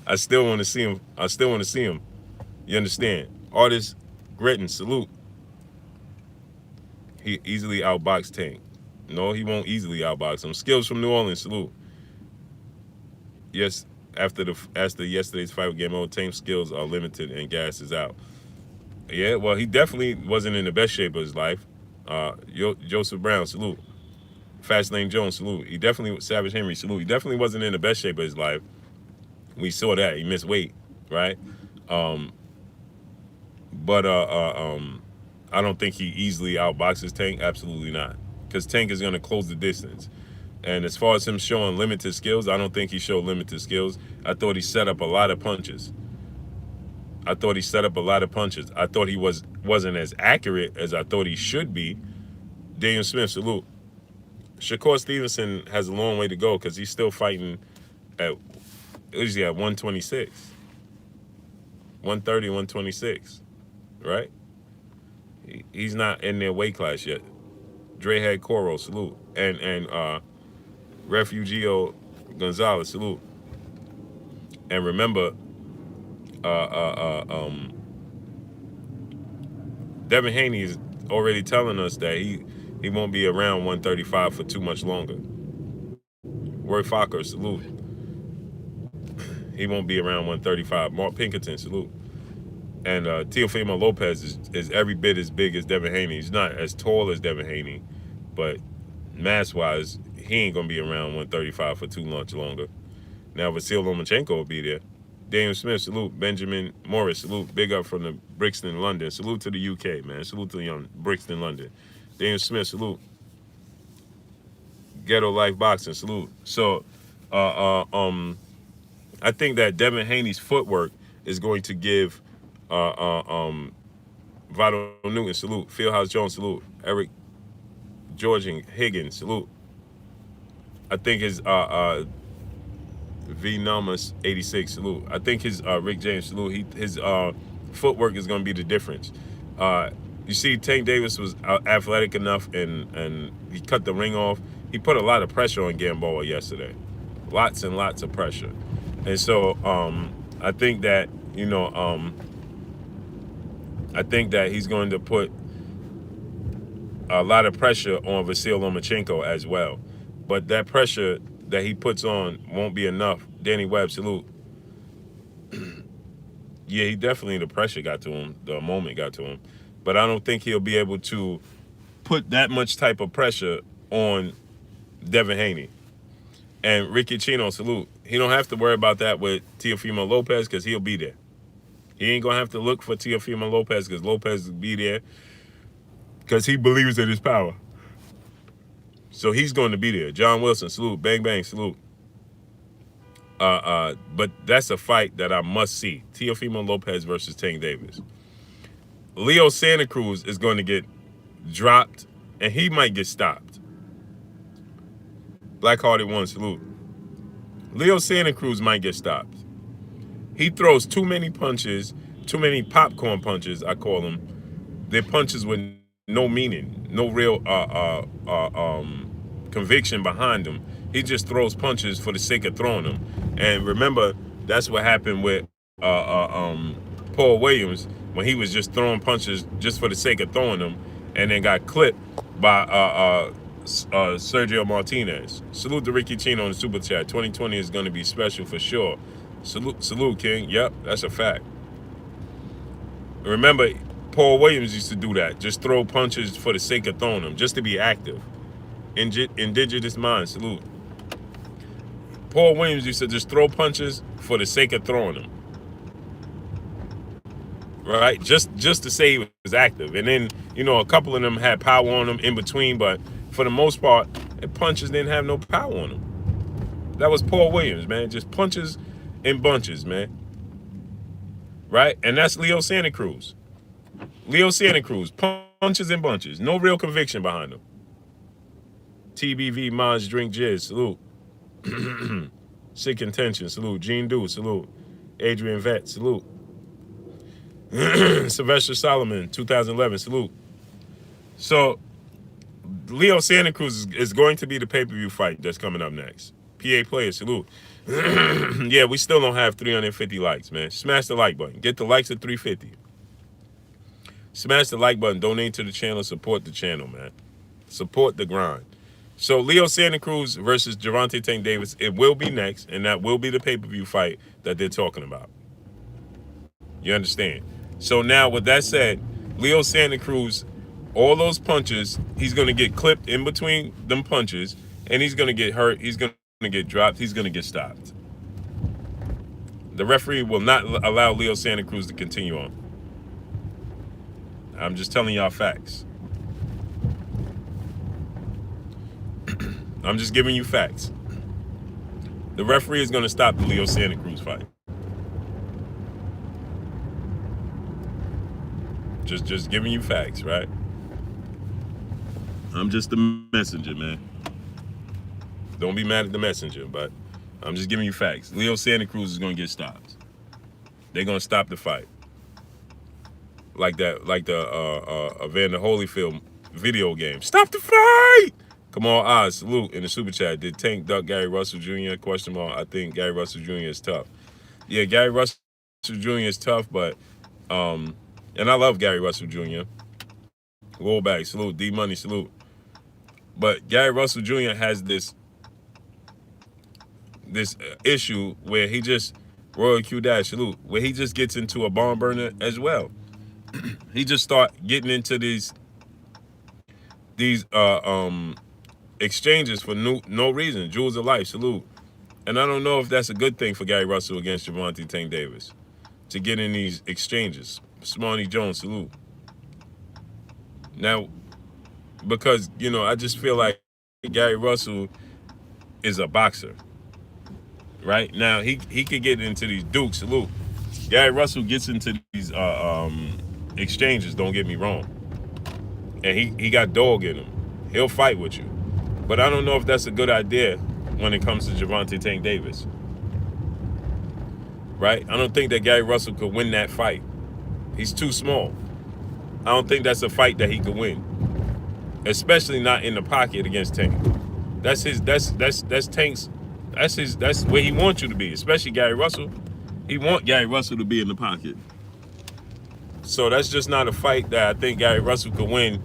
I still want to see him. You understand? Artist Gretton, salute. He easily outboxed Tank. No, he won't easily outbox him. Skills from New Orleans, salute. Yes, after yesterday's fight with Gamboa, Tank's skills are limited and gas is out. Yeah, well, he definitely wasn't in the best shape of his life. Joseph Brown, salute. Fastlane Jones, salute. Savage Henry, salute. He definitely wasn't in the best shape of his life. We saw that. He missed weight, right? But I don't think he easily outboxes Tank. Absolutely not. Because Tank is going to close the distance. And as far as him showing limited skills, I don't think he showed limited skills. I thought he set up a lot of punches. I thought he wasn't as accurate as I thought he should be. Daniel Smith, salute. Shakur Stevenson has a long way to go because he's still fighting at 126. 130, 126. Right? He's not in their weight class yet. Drehead Coro, salute. And Refugio Gonzalez, salute. And remember, Devin Haney is already telling us that he won't be around 135 for too much longer. Roy Fokker, salute. He won't be around 135. Mark Pinkerton, salute. And Teofimo Lopez is every bit as big as Devin Haney. He's not as tall as Devin Haney, but mass-wise, he ain't going to be around 135 for too much longer. Now, Vasil Lomachenko will be there. Daniel Smith, salute. Benjamin Morris, salute. Big up from the Brixton, London. Salute to the UK, man. Salute to the young Brixton, London. Daniel Smith, salute. Ghetto Life Boxing, salute. So, I think that Devin Haney's footwork is going to give Vado Newton, salute. Fieldhouse Jones, salute. Eric Georgian Higgins, salute. I think his V Namas 86, salute. I think his Rick James, salute. His footwork is going to be the difference. You see, Tank Davis was athletic enough and he cut the ring off. He put a lot of pressure on Gamboa yesterday. Lots and lots of pressure. And so I think that, I think that he's going to put a lot of pressure on Vasil Lomachenko as well. But that pressure that he puts on won't be enough. Danny Webb, salute. Yeah, he definitely, the pressure got to him. The moment got to him. But I don't think he'll be able to put that much type of pressure on Devin Haney. And Ricky Chino, salute. He don't have to worry about that with Teofimo Lopez because he'll be there. He ain't going to have to look for Teofimo Lopez because Lopez will be there because he believes in his power. So he's going to be there. John Wilson, salute. Bang, bang, salute. But that's a fight that I must see. Teofimo Lopez versus Tank Davis. Leo Santa Cruz is going to get dropped, and he might get stopped. Black-hearted one, salute. Leo Santa Cruz might get stopped. He throws too many punches, too many popcorn punches, I call them. They're punches with no meaning, no real conviction behind them. He just throws punches for the sake of throwing them. And remember, that's what happened with Paul Williams when he was just throwing punches just for the sake of throwing them, and then got clipped by Sergio Martinez. Salute to Ricky Chino in the Super Chat. 2020 is going to be special for sure. Salute, King. Yep, that's a fact. Remember, Paul Williams used to do that. Just throw punches for the sake of throwing them, just to be active. Indigenous mind, salute. Paul Williams used to just throw punches for the sake of throwing them. Right? Just to say he was active. And then, a couple of them had power on them in between, but for the most part, the punches didn't have no power on them. That was Paul Williams, man. Just punches in bunches, man. Right? And that's Leo Santa Cruz. Leo Santa Cruz, punches in bunches. No real conviction behind them. TBV Mons Drink Jizz, salute. Sick Intention, salute. Gene Du, salute. Adrian Vett, salute. Sylvester Solomon, 2011, salute. So, Leo Santa Cruz is going to be the pay-per-view fight that's coming up next. PA Player, salute. Yeah, we still don't have 350 likes, man. Smash the like button. Get the likes at 350. Smash the like button. Donate to the channel. Support the channel, man. Support the grind. So, Leo Santa Cruz versus Gervonta Tank Davis, it will be next, and that will be the pay-per-view fight that they're talking about. You understand? So now, with that said, Leo Santa Cruz, all those punches, he's going to get clipped in between them punches, and he's going to get hurt. He's going to get dropped. He's going to get stopped. The referee will not allow Leo Santa Cruz to continue on. I'm just telling y'all facts. I'm just giving you facts. The referee is going to stop the Leo Santa Cruz fight. Just giving you facts, right? I'm just the messenger, man. Don't be mad at the messenger, but I'm just giving you facts. Leo Santa Cruz is going to get stopped. They're going to stop the fight. Like the Evander Holyfield video game. Stop the fight! Come on, Oz, salute in the super chat. Did Tank duck Gary Russell Jr.? Question mark. I think Gary Russell Jr. is tough. Yeah, Gary Russell Jr. is tough, but and I love Gary Russell Jr. Rollback, salute. D Money, salute. But Gary Russell Jr. has this issue where he just Royal Q Dash, salute, where he just gets into a barn burner as well. He just start getting into these exchanges for no reason. Jewels of life, salute. And I don't know if that's a good thing for Gary Russell against Gervonta Tank Davis to get in these exchanges. Smarty Jones, salute. Now, because, I just feel like Gary Russell is a boxer. Right? Now, he could get into these dukes, salute. Gary Russell gets into these exchanges, don't get me wrong. And he got dog in him. He'll fight with you. But I don't know if that's a good idea when it comes to Gervonta Tank Davis. Right? I don't think that Gary Russell could win that fight. He's too small. I don't think that's a fight that he could win. Especially not in the pocket against Tank. That's Tank's, that's where he wants you to be, especially Gary Russell. He wants Gary Russell to be in the pocket. So that's just not a fight that I think Gary Russell could win.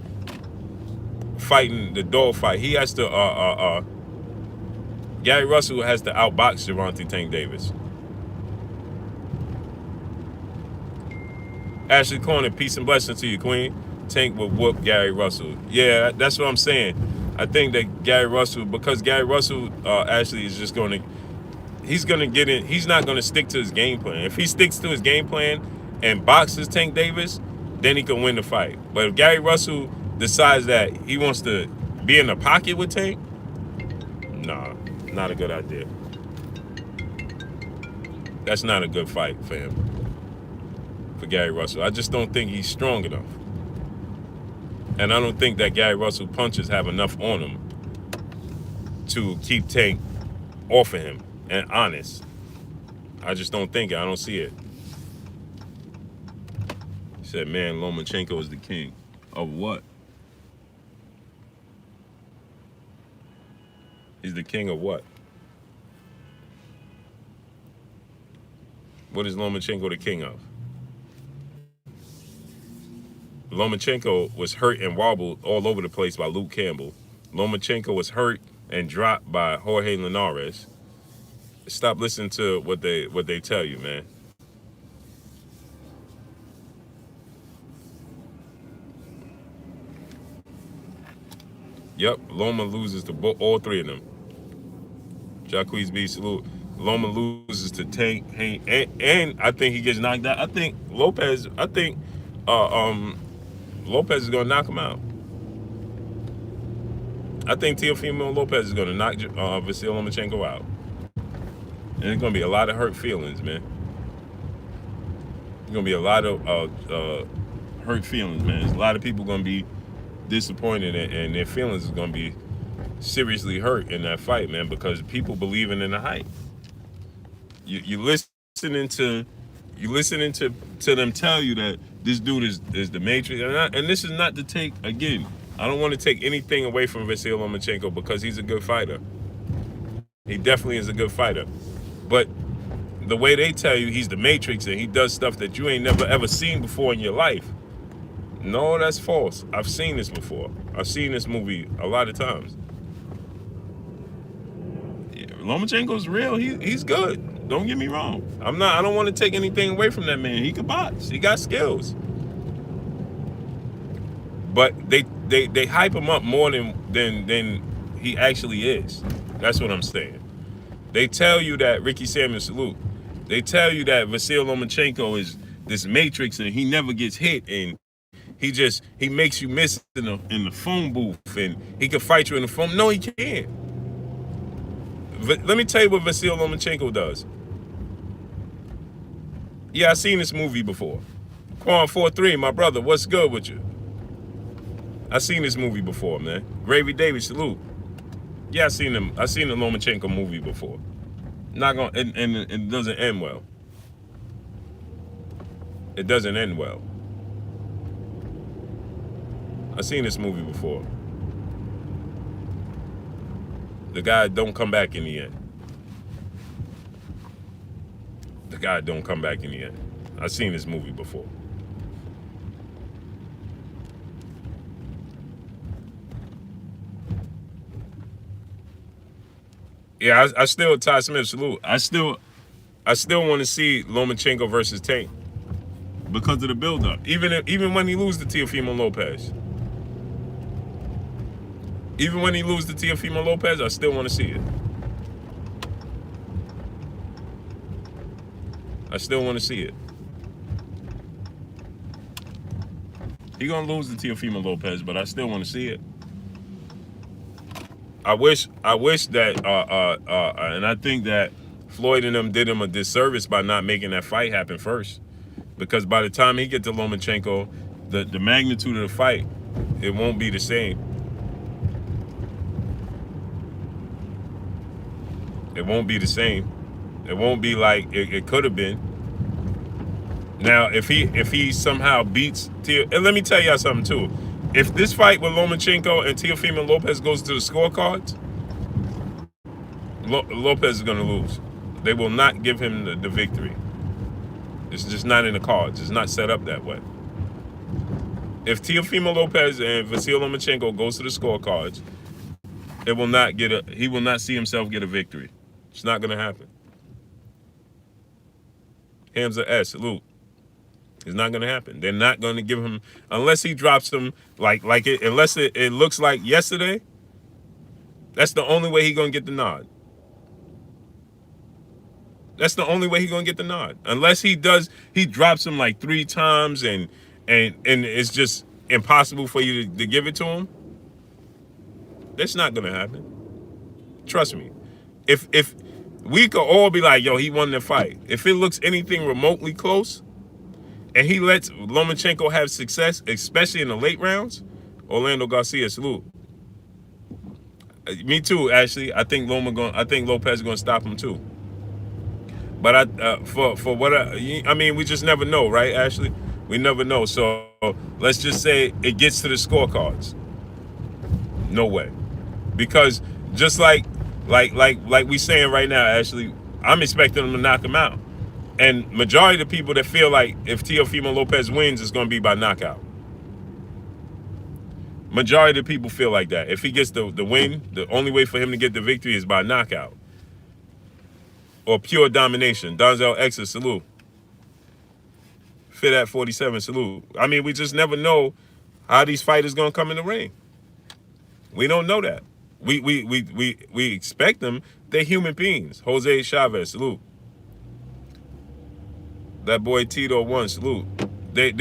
Fighting the dog fight, he has to. Gary Russell has to outbox Gervonta Tank Davis. Ashley Corner, peace and blessings to you, Queen. Tank will whoop Gary Russell. Yeah, that's what I'm saying. I think that Gary Russell, because Gary Russell actually is just going to. He's going to get in. He's not going to stick to his game plan. If he sticks to his game plan and boxes Tank Davis, then he can win the fight. But if Gary Russell decides that he wants to be in the pocket with Tank, nah, not a good idea. That's not a good fight for him, for Gary Russell. I just don't think he's strong enough. And I don't think that Gary Russell punches have enough on him to keep Tank off of him and honest. I just don't think it. I don't see it. He said, man, Lomachenko is the king. Of what? He's the king of what? What is Lomachenko the king of? Lomachenko was hurt and wobbled all over the place by Luke Campbell. Lomachenko was hurt and dropped by Jorge Linares. Stop listening to what they tell you, man. Yep, Loma loses to all three of them. Jacquees B, salute. Loma loses to Tank, Haney, and I think he gets knocked out. I think Lopez is gonna knock him out. I think Teofimo Lopez is gonna knock Vasil Lomachenko out. And there's gonna be a lot of hurt feelings, man. There's gonna be a lot of hurt feelings, man. There's a lot of people gonna be disappointed, and their feelings is gonna be seriously hurt in that fight, man, because people believing in the hype. You listening to them tell you that this dude is the Matrix, and this is not to take, again, I don't want to take anything away from Vasil Lomachenko because he's a good fighter. He definitely is a good fighter. But the way they tell you he's the Matrix and he does stuff that you ain't never ever seen before in your life, no, that's false. I've seen this before. I've seen this movie a lot of times. Yeah, Lomachenko's real. He's good. Don't get me wrong. I don't want to take anything away from that man. He can box. He got skills. But they hype him up more than he actually is. That's what I'm saying. They tell you that Ricky Samuel, salute. They tell you that Vasil Lomachenko is this Matrix and he never gets hit and he makes you miss in the phone booth and he can fight you in the phone. No, he can't. let me tell you what Vasyl Lomachenko does. Yeah, I seen this movie before. Quan 4-3, my brother, what's good with you? I seen this movie before, man. Gravy Davis, salute. Yeah, I seen him. I seen the Lomachenko movie before. Not gonna, and it doesn't end well. It doesn't end well. I seen this movie before. The guy don't come back in the end. The guy don't come back in the end. I seen this movie before. Yeah, I still Ty Smith salute. I still want to see Lomachenko versus Tank because of the build-up. Even when he loses to Teofimo Lopez. Even when he loses to Teofimo Lopez, I still want to see it. I still want to see it. He gonna lose to Teofimo Lopez, but I still want to see it. I wish that and I think that Floyd and them did him a disservice by not making that fight happen first, because by the time he get to Lomachenko, the magnitude of the fight, it won't be the same. It won't be the same. It won't be like it could have been. Now, if he somehow beats and let me tell y'all something too. If this fight with Lomachenko and Teofimo Lopez goes to the scorecards, Lopez is going to lose. They will not give him the victory. It's just not in the cards. It's not set up that way. If Teofimo Lopez and Vasyl Lomachenko goes to the scorecards, he will not see himself get a victory. It's not going to happen. Hamza S, salute. It's not going to happen. They're not going to give him, unless he drops him unless it looks like yesterday. That's the only way he's going to get the nod. That's the only way he's going to get the nod. Unless he drops him like 3 times and it's just impossible for you to give it to him. That's not going to happen. Trust me. If we could all be like, yo, he won the fight. If it looks anything remotely close, and he lets Lomachenko have success, especially in the late rounds, Orlando Garcia, salute. Me too, Ashley. I think Lopez is going to stop him too. But we just never know, right, Ashley? We never know. So let's just say it gets to the scorecards. No way, because just like we saying right now, Ashley, I'm expecting him to knock him out. And majority of the people that feel like if Teofimo Lopez wins, it's going to be by knockout. Majority of the people feel like that. If he gets the win, the only way for him to get the victory is by knockout. Or pure domination. Donzel X, salute. Fit at 47, salute. I mean, we just never know how these fighters going to come in the ring. We don't know that. We expect them. They're human beings. Jose Chavez, salute. That boy Tito 1, salute. They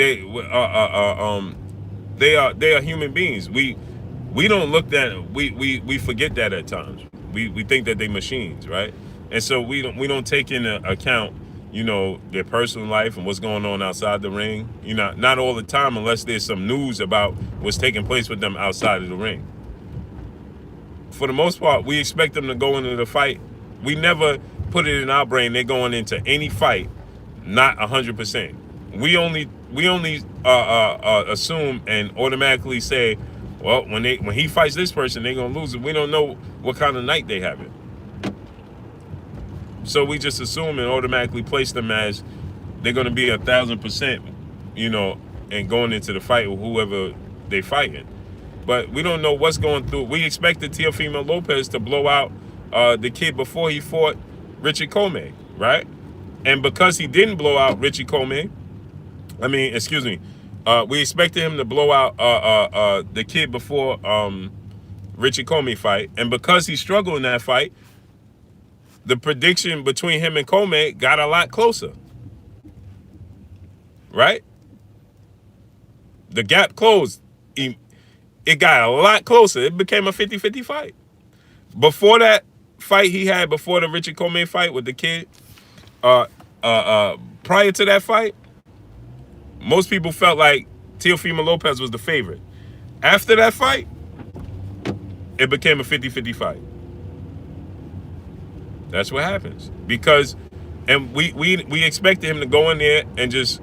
are human beings. We don't look that we forget that at times. We think that they machines, right? And so we don't take into account, their personal life and what's going on outside the ring. Not all the time, unless there's some news about what's taking place with them outside of the ring. For the most part, we expect them to go into the fight. We never put it in our brain they're going into any fight not 100%. We only assume and automatically say, well, when he fights this person, they're gonna lose it. We don't know what kind of night they have it. So we just assume and automatically place them as they're gonna be 1,000%, and going into the fight with whoever they fighting. But we don't know what's going through. We expected Teofimo Lopez to blow out the kid before he fought Richard Comey, right? And because he didn't blow out Richie Comey, we expected him to blow out the kid before Richie Comey fight. And because he struggled in that fight, the prediction between him and Comey got a lot closer. Right? The gap closed. It got a lot closer. It became a 50-50 fight. Before that fight he had before the Richard Comey fight with the kid, prior to that fight, most people felt like Teofimo Lopez was the favorite. After that fight, it became a 50-50 fight. That's what happens. Because, and we expected him to go in there and just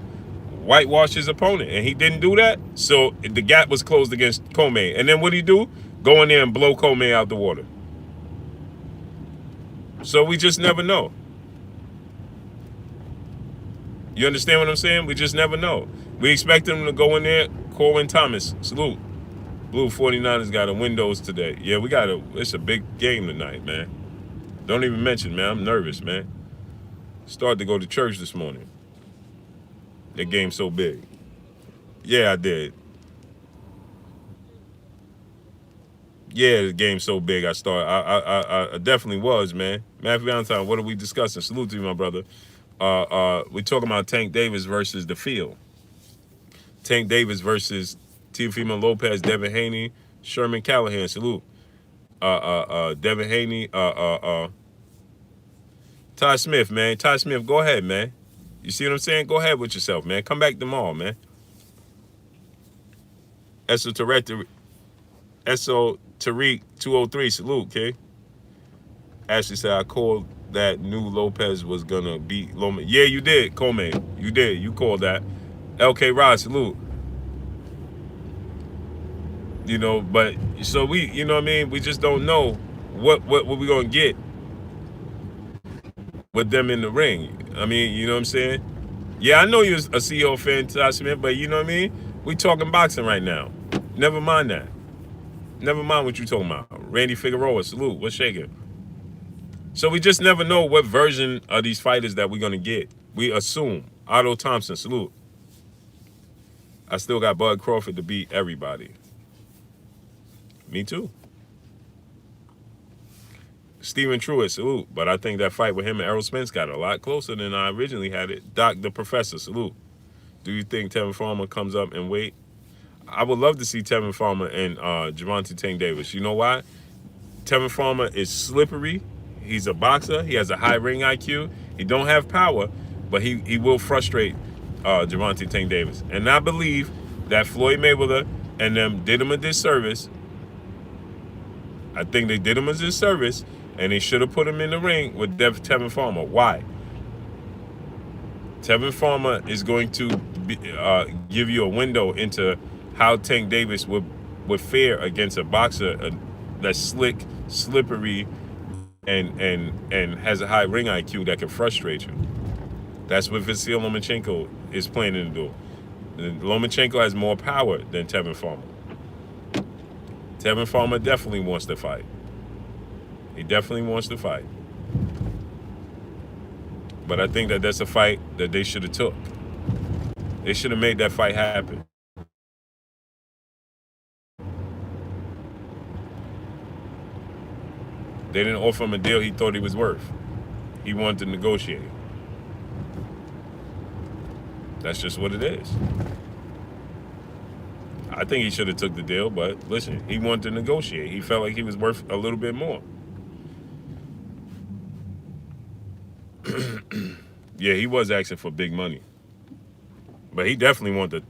whitewash his opponent, and he didn't do that. So the gap was closed against Comey. And then what did he do? Go in there and blow Comey out the water. So we just never know. You understand what I'm saying? We just never know. We expect him to go in there. Corwin Thomas, salute. Blue 49ers got a Windows today. Yeah, it's a big game tonight, man. Don't even mention, man. I'm nervous, man. Started to go to church this morning. That game's so big. Yeah, I did. Yeah, the game's so big. I definitely was, man. Matthew Valentine, what are we discussing? Salute to you, my brother. We talking about Tank Davis versus the field. Tank Davis versus Teofimo Lopez, Devin Haney, Sherman Callahan. Salute. Devin Haney, Todd Smith, man. Todd Smith, go ahead, man. You see what I'm saying? Go ahead with yourself, man. Come back tomorrow, man. Tariq 203, salute, okay? Ashley said, I called that new Lopez was gonna beat Lomachenko. Yeah, you did, Comey. You did. You called that. LK Rod, salute. You know, but so we, you know what I mean? We just don't know what we're gonna get with them in the ring. I mean, you know what I'm saying? Yeah, I know you're a CEO fan, Todd Smith, but you know what I mean? We talking boxing right now. Never mind that. Never mind what you talking about. Randy Figueroa, salute. What's shaking? So we just never know what version of these fighters that we're gonna get. We assume. Otto Thompson, salute. I still got Bud Crawford to beat everybody. Me too. Steven Truitt, salute. But I think that fight with him and Errol Spence got a lot closer than I originally had it. Doc the Professor, salute. Do you think Tevin Farmer comes up and wait? I would love to see Tevin Farmer and Gervonta Tank Davis. You know why? Tevin Farmer is slippery. He's a boxer. He has a high ring IQ. He don't have power, but he will frustrate Gervonta Tank Davis. And I believe that Floyd Mayweather and them did him a disservice. I think they did him a disservice, and they should have put him in the ring with Tevin Farmer. Why? Tevin Farmer is going to give you a window into how Tank Davis would fare against a boxer that's slick, slippery, and has a high ring IQ that can frustrate you. That's what Vasyl Lomachenko is planning to do. Lomachenko has more power than Tevin Farmer. Tevin Farmer definitely wants to fight. He definitely wants to fight. But I think that that's a fight that they should have took. They should have made that fight happen. They didn't offer him a deal he thought he was worth. He wanted to negotiate. That's just what it is. I think he should have took the deal, but listen, he wanted to negotiate. He felt like he was worth a little bit more. Yeah, he was asking for big money. But he definitely wanted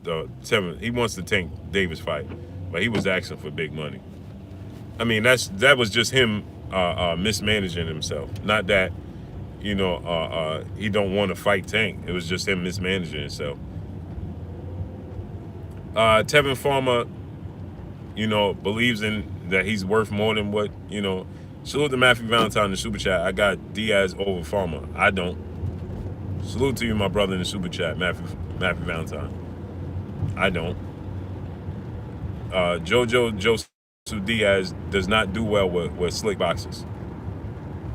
he wants the Tank Davis fight. But he was asking for big money. I mean, that was just him mismanaging himself. Not that, you know, he don't want to fight Tank. It was just him mismanaging himself. Tevin Farmer, you know, believes in that he's worth more than what, you know. Salute to Matthew Valentine in the Super Chat. I got Diaz over Farmer. I don't. Salute to you, my brother, in the Super Chat, Matthew Valentine. I don't. Jojo Joseph Diaz does not do well with slick boxes.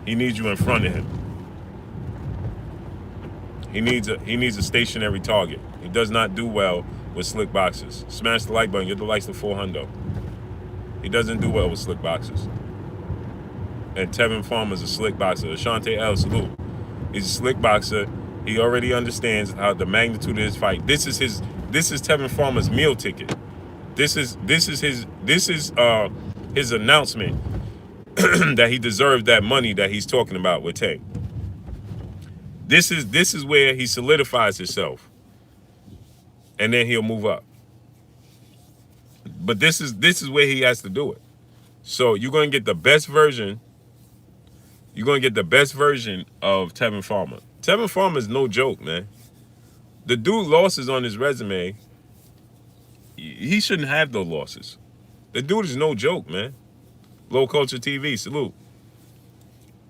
He needs you in front of him. He needs a stationary target. He does not do well with slick boxes. Smash the like button. Get the likes to 400. He doesn't do well with slick boxes. And Tevin Farmer's a slick boxer. Ashante L, salute. He's a slick boxer. He already understands how the magnitude of his fight. This is Tevin Farmer's meal ticket. This is his announcement that he deserved that money that he's talking about with Tank. This is where he solidifies himself, and then he'll move up. But this is where he has to do it. So you're gonna get the best version. You're gonna get the best version of Tevin Farmer. Tevin Farmer is no joke, man. The dude losses on his resume. He shouldn't have those losses. The dude is no joke, man. Low Culture TV, salute.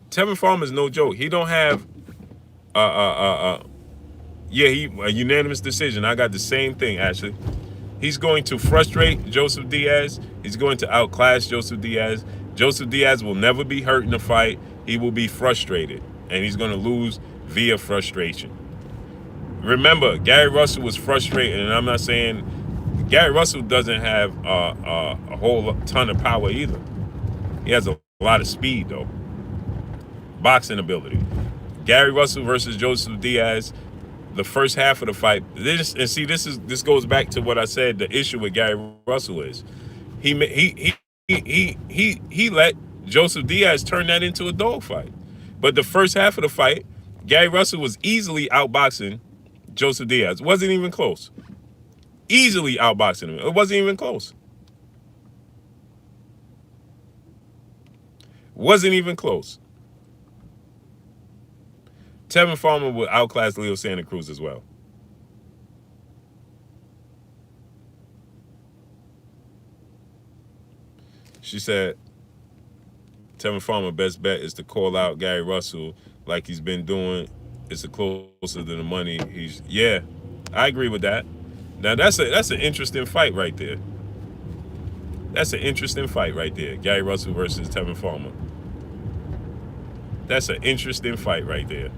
Tevin Farmer is no joke. He don't have a unanimous decision. I got the same thing, actually. He's going to frustrate Joseph Diaz. He's going to outclass Joseph Diaz. Joseph Diaz will never be hurt in a fight. He will be frustrated, and he's going to lose via frustration. Remember, Gary Russell was frustrated, and I'm not saying Gary Russell doesn't have a whole ton of power either. He has a lot of speed, though. Boxing ability. Gary Russell versus Joseph Diaz, the first half of the fight. This goes back to what I said. The issue with Gary Russell is he let Joseph Diaz turn that into a dogfight. But the first half of the fight, Gary Russell was easily outboxing Joseph Diaz. It wasn't even close. Easily outboxing him. It wasn't even close. Wasn't even close. Tevin Farmer would outclass Leo Santa Cruz as well. She said, Tevin Farmer, best bet is to call out Gary Russell like he's been doing. It's closer to the money. Yeah, I agree with that. Now that's an interesting fight right there. That's an interesting fight right there. Gary Russell versus Tevin Farmer. That's an interesting fight right there.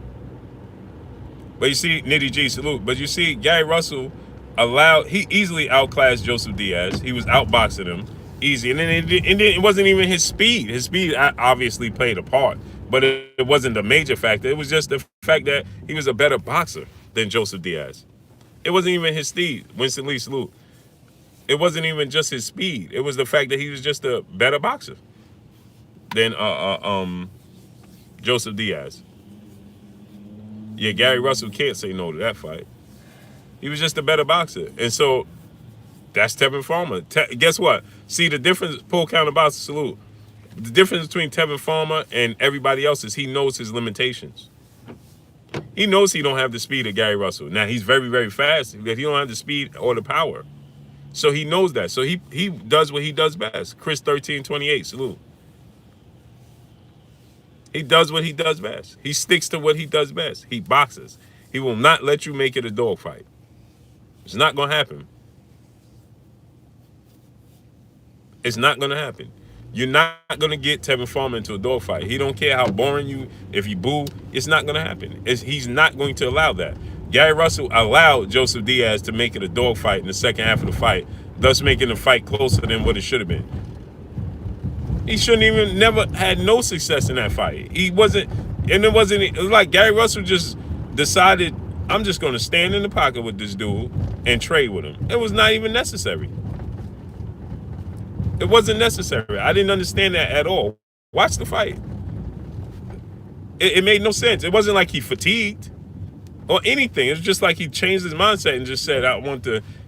But you see, Nitty G, salute. But you see, Gary Russell he easily outclassed Joseph Diaz. He was outboxing him easy. And then it wasn't even his speed. His speed obviously played a part. But it wasn't the major factor. It was just the fact that he was a better boxer than Joseph Diaz. It wasn't even his speed. Winston Lee, salute. It wasn't even just his speed. It was the fact that he was just a better boxer than Joseph Diaz. Yeah, Gary Russell can't say no to that fight. He was just a better boxer. And so that's Tevin Farmer. Guess what? See the difference, pull counter boxer, salute. The difference between Tevin Farmer and everybody else is he knows his limitations. He knows he don't have the speed of Gary Russell. Now, he's very, very fast, but he don't have the speed or the power. So he knows that. So he does what he does best. Chris 1328, salute. He does what he does best. He sticks to what he does best. He boxes. He will not let you make it a dogfight. It's not going to happen. It's not going to happen. You're not going to get Tevin Farmer into a dogfight. He don't care how boring you, if you boo, it's not going to happen. He's not going to allow that. Gary Russell allowed Joseph Diaz to make it a dogfight in the second half of the fight, thus making the fight closer than what it should have been. He never had no success in that fight. It was like Gary Russell just decided, I'm just going to stand in the pocket with this dude and trade with him. It was not even necessary. It wasn't necessary. I didn't understand that at all. Watch the fight. It made no sense. It wasn't like he fatigued or anything. It was just like he changed his mindset and just said,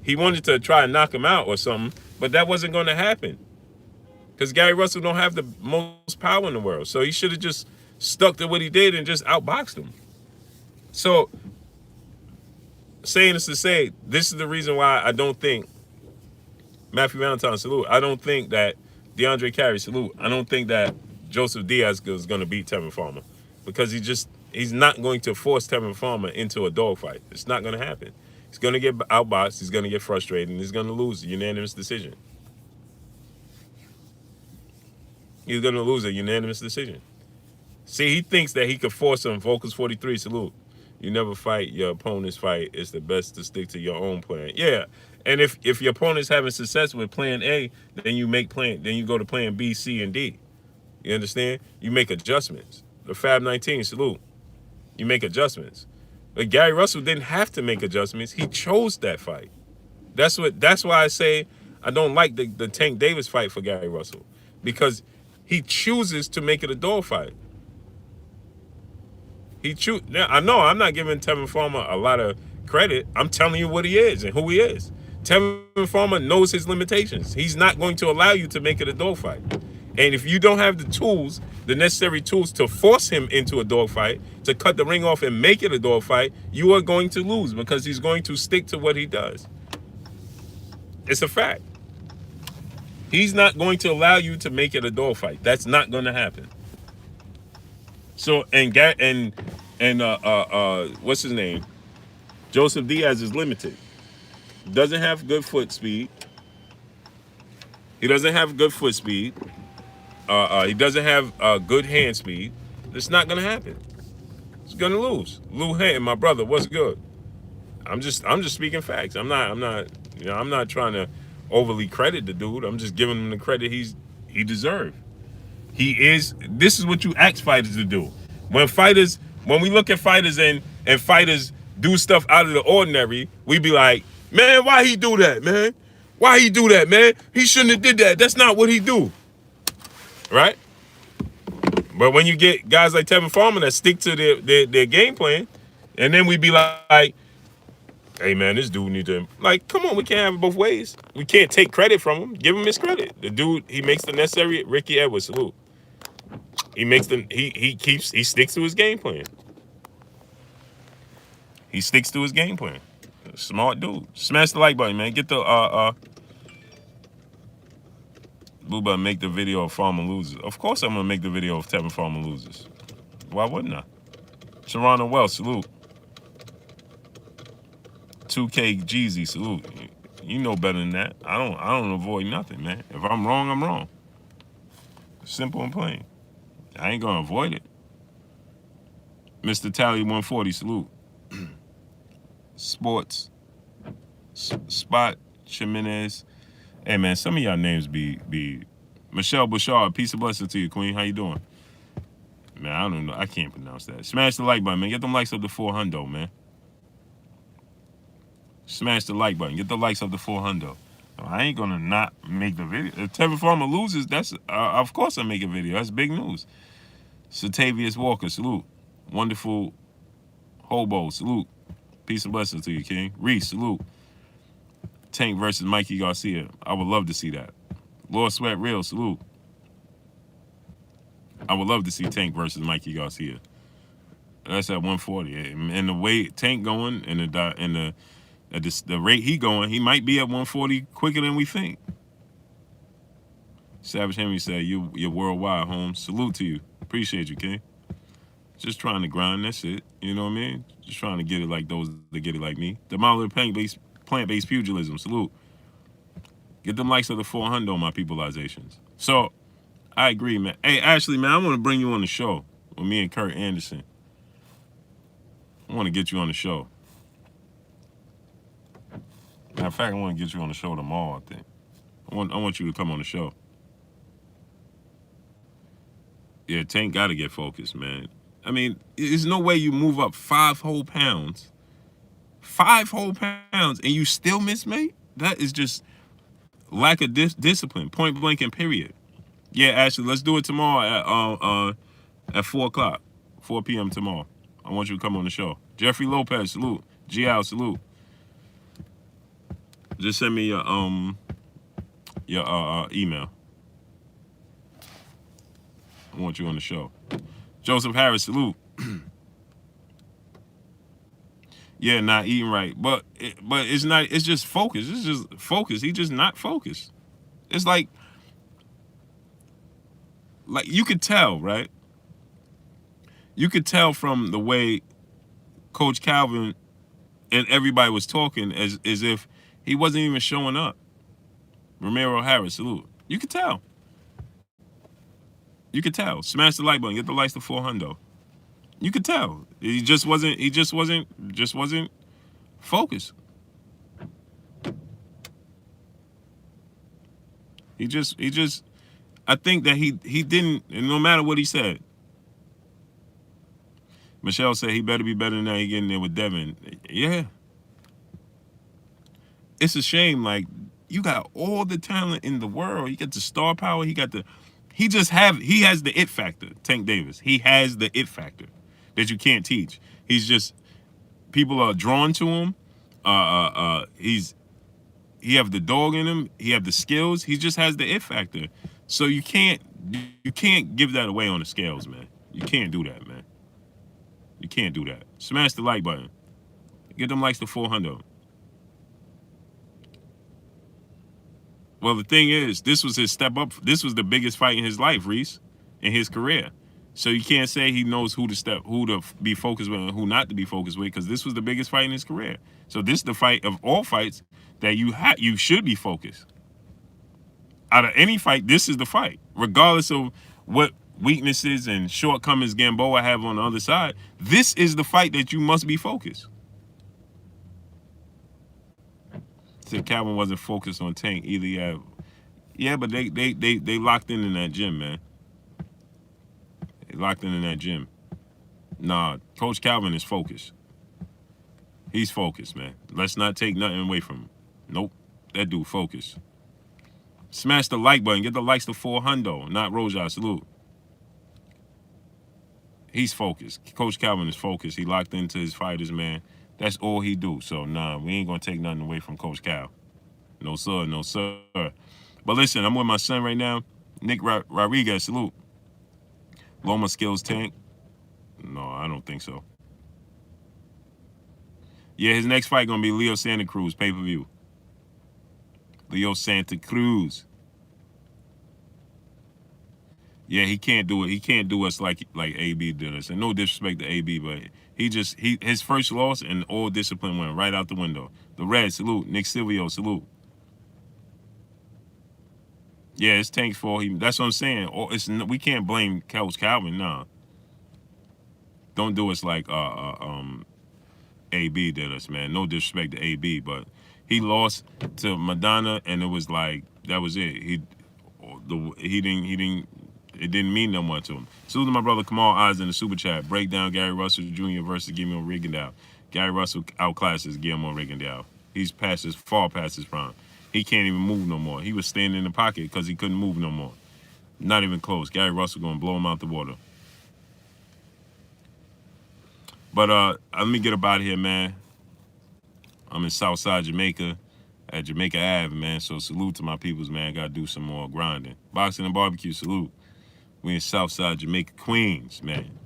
he wanted to try and knock him out or something, but that wasn't going to happen. Because Gary Russell don't have the most power in the world. So he should have just stuck to what he did and just outboxed him. So, saying this to say, this is the reason why I don't think, Matthew Valentine, salute, I don't think that DeAndre Carey, salute, I don't think that Joseph Diaz is going to beat Tevin Farmer. Because he's not going to force Tevin Farmer into a dogfight. It's not going to happen. He's going to get outboxed, he's going to get frustrated, and he's going to lose a unanimous decision. He's going to lose a unanimous decision. See, he thinks that he could force him. Focus 43, salute. You never fight your opponent's fight. It's the best to stick to your own plan. Yeah, and if your opponent's having success with plan A, then you go to plan B, C, and D. You understand? You make adjustments. The Fab 19, salute. You make adjustments. But Gary Russell didn't have to make adjustments. He chose that fight. That's why I say I don't like the Tank Davis fight for Gary Russell. Because He chooses to make it a dogfight. Now, I know I'm not giving Teofimo a lot of credit. I'm telling you what he is and who he is. Teofimo knows his limitations. He's not going to allow you to make it a dogfight. And if you don't have the tools, the necessary tools to force him into a dogfight, to cut the ring off and make it a dogfight, you are going to lose because he's going to stick to what he does. It's a fact. He's not going to allow you to make it a dogfight. That's not going to happen. So what's his name? Joseph Diaz is limited. Doesn't have good foot speed. He doesn't have good foot speed. He doesn't have good hand speed. It's not gonna happen. He's gonna lose. Lou Haney, my brother, what's good? I'm just speaking facts. I'm not trying to overly credit the dude. I'm just giving him the credit he deserves. This is what you ask fighters to do. When we look at fighters and fighters do stuff out of the ordinary, we be like, man, why he do that, man? Why he do that, man? He shouldn't have did that. That's not what he do. Right? But when you get guys like Teofimo that stick to their game plan, and then we be like, hey man, this dude need to, like, come on, we can't have it both ways. We can't take credit from him. Give him his credit. The dude, he makes the necessary. Ricky Edwards, salute. He sticks to his game plan. He sticks to his game plan. Smart dude. Smash the like button, man. Get the Blue Button, make the video of Farmer loses. Of course I'm gonna make the video of Tevin Farmer loses. Why wouldn't I? Toronto Wells, salute. 2K Jeezy, salute. You know better than that. I don't avoid nothing, man. If I'm wrong, I'm wrong. Simple and plain. I ain't gonna avoid it. Mr. Tally 140, salute. Sports. Spot Chimenez. Hey man, some of y'all names be Michelle Bouchard. Peace and blessings to you, Queen. How you doing? Man, I don't know. I can't pronounce that. Smash the like button, man. Get them likes up to 400, man. Smash the like button. Get the likes up to 400. I ain't gonna not make the video. If Tevin Farmer loses, that's of course I make a video. That's big news. Satavius Walker, salute. Wonderful Hobo, salute. Peace and blessings to you, King. Reese, salute. Tank versus Mikey Garcia. I would love to see that. Lord Sweat Real, salute. I would love to see Tank versus Mikey Garcia. That's at 140. And the way Tank going and the rate he going, he might be at 140 quicker than we think. Savage Henry said, you're worldwide, Holmes. Salute to you. Appreciate you, King. Just trying to grind, that's it. You know what I mean? Just trying to get it like those that get it like me. The Mile of plant-based pugilism. Salute. Get them likes of the 400 on my peopleizations. So, I agree, man. Hey, Ashley, man, I want to bring you on the show with me and Kurt Anderson. I want to get you on the show. Matter of fact, I want to get you on the show tomorrow, I think. I want you to come on the show. Yeah, Tank got to get focused, man. I mean, there's no way you move up 5 whole pounds. 5 whole pounds, and you still miss, mate? That is just lack of discipline, point blank and period. Yeah, Ashley, let's do it tomorrow at 4 o'clock, 4 p.m. tomorrow. I want you to come on the show. Jeffrey Lopez, salute. G.Al, salute. Just send me your email. I want you on the show. Joseph Harris, salute. Yeah, not eating right, but it's not. It's just focus. It's just focus. He just not focused. It's like you could tell, right? You could tell from the way Coach Calvin and everybody was talking as if he wasn't even showing up. Ramiro Harris, salute. You could tell. You could tell. Smash the like button. Get the likes to 400. You could tell. He just wasn't focused. He just I think that he didn't, and no matter what he said. Michelle said he better be better than that. He getting there with Devin. Yeah. It's a shame, like, you got all the talent in the world. You got the star power. He he has the it factor. Tank Davis. He has the it factor that you can't teach. He's just people are drawn to him. He have the dog in him. He have the skills. He just has the it factor. So you can't give that away on the scales, man. You can't do that, man. You can't do that. Smash the like button. Get them likes to 400. Well, the thing is, this was his step up. This was the biggest fight in his life, Reese, in his career. So you can't say he knows who to be focused with and who not to be focused with, because this was the biggest fight in his career. So this is the fight of all fights that you should be focused. Out of any fight, this is the fight, regardless of what weaknesses and shortcomings Gamboa have on the other side. This is the fight that you must be focused. Said Calvin wasn't focused on Tank either. Yeah, but they locked in that gym, man. They locked in that gym. Nah, Coach Calvin is focused. He's focused, man. Let's not take nothing away from him. Nope, that dude focused. Smash the like button. Get the likes to 400. Not Roja. Salute. He's focused. Coach Calvin is focused. He locked into his fighters, man. That's all he do. So, nah, we ain't going to take nothing away from Coach Cal. No, sir. No, sir. But listen, I'm with my son right now. Nick Rodriguez. Salute. Loma skills Tank. No, I don't think so. Yeah, his next fight going to be Leo Santa Cruz, pay-per-view. Leo Santa Cruz. Yeah, he can't do it. He can't do us like AB did us. And no disrespect to AB, but his first loss and all discipline went right out the window. The Red, salute. Nick Silvio, salute. Yeah, it's Tank's fault. That's what I'm saying. We can't blame Coach Calvin. Nah. Don't do us like AB did us, man. No disrespect to AB, but he lost to Madonna, and it was like that was it. It didn't mean no much to him. Salute to my brother Kamal Eyes in the super chat. Breakdown Gary Russell Jr. versus Guillermo Rigondeaux. Gary Russell outclasses Guillermo Rigondeaux. He's far past his prime. He can't even move no more. He was standing in the pocket because he couldn't move no more. Not even close. Gary Russell gonna blow him out the water. But let me get up out of here, man. I'm in Southside Jamaica at Jamaica Ave, man. So salute to my peoples, man. Gotta do some more grinding. Boxing and barbecue, salute. We in Southside Jamaica, Queens, man.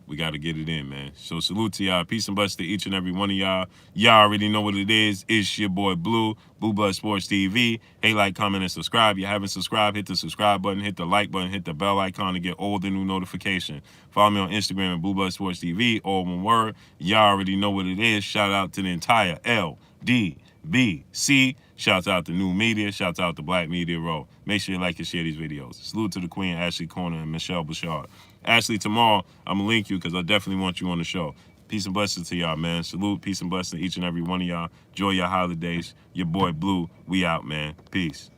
We got to get it in, man. So salute to y'all. Peace and blessings to each and every one of y'all. Y'all already know what it is. It's your boy Blue, Blue Blood Sports TV. Hey, like, comment, and subscribe. If you haven't subscribed, hit the subscribe button, hit the like button, hit the bell icon to get all the new notifications. Follow me on Instagram at Blue Blood Sports TV, all one word. Y'all already know what it is. Shout out to the entire LDBC. Shouts out to New Media. Shouts out to Black Media Row. Make sure you like and share these videos. Salute to the Queen, Ashley Corner, and Michelle Bouchard. Ashley, tomorrow, I'm going to link you because I definitely want you on the show. Peace and blessings to y'all, man. Salute, peace and blessings to each and every one of y'all. Enjoy your holidays. Your boy Blue, we out, man. Peace.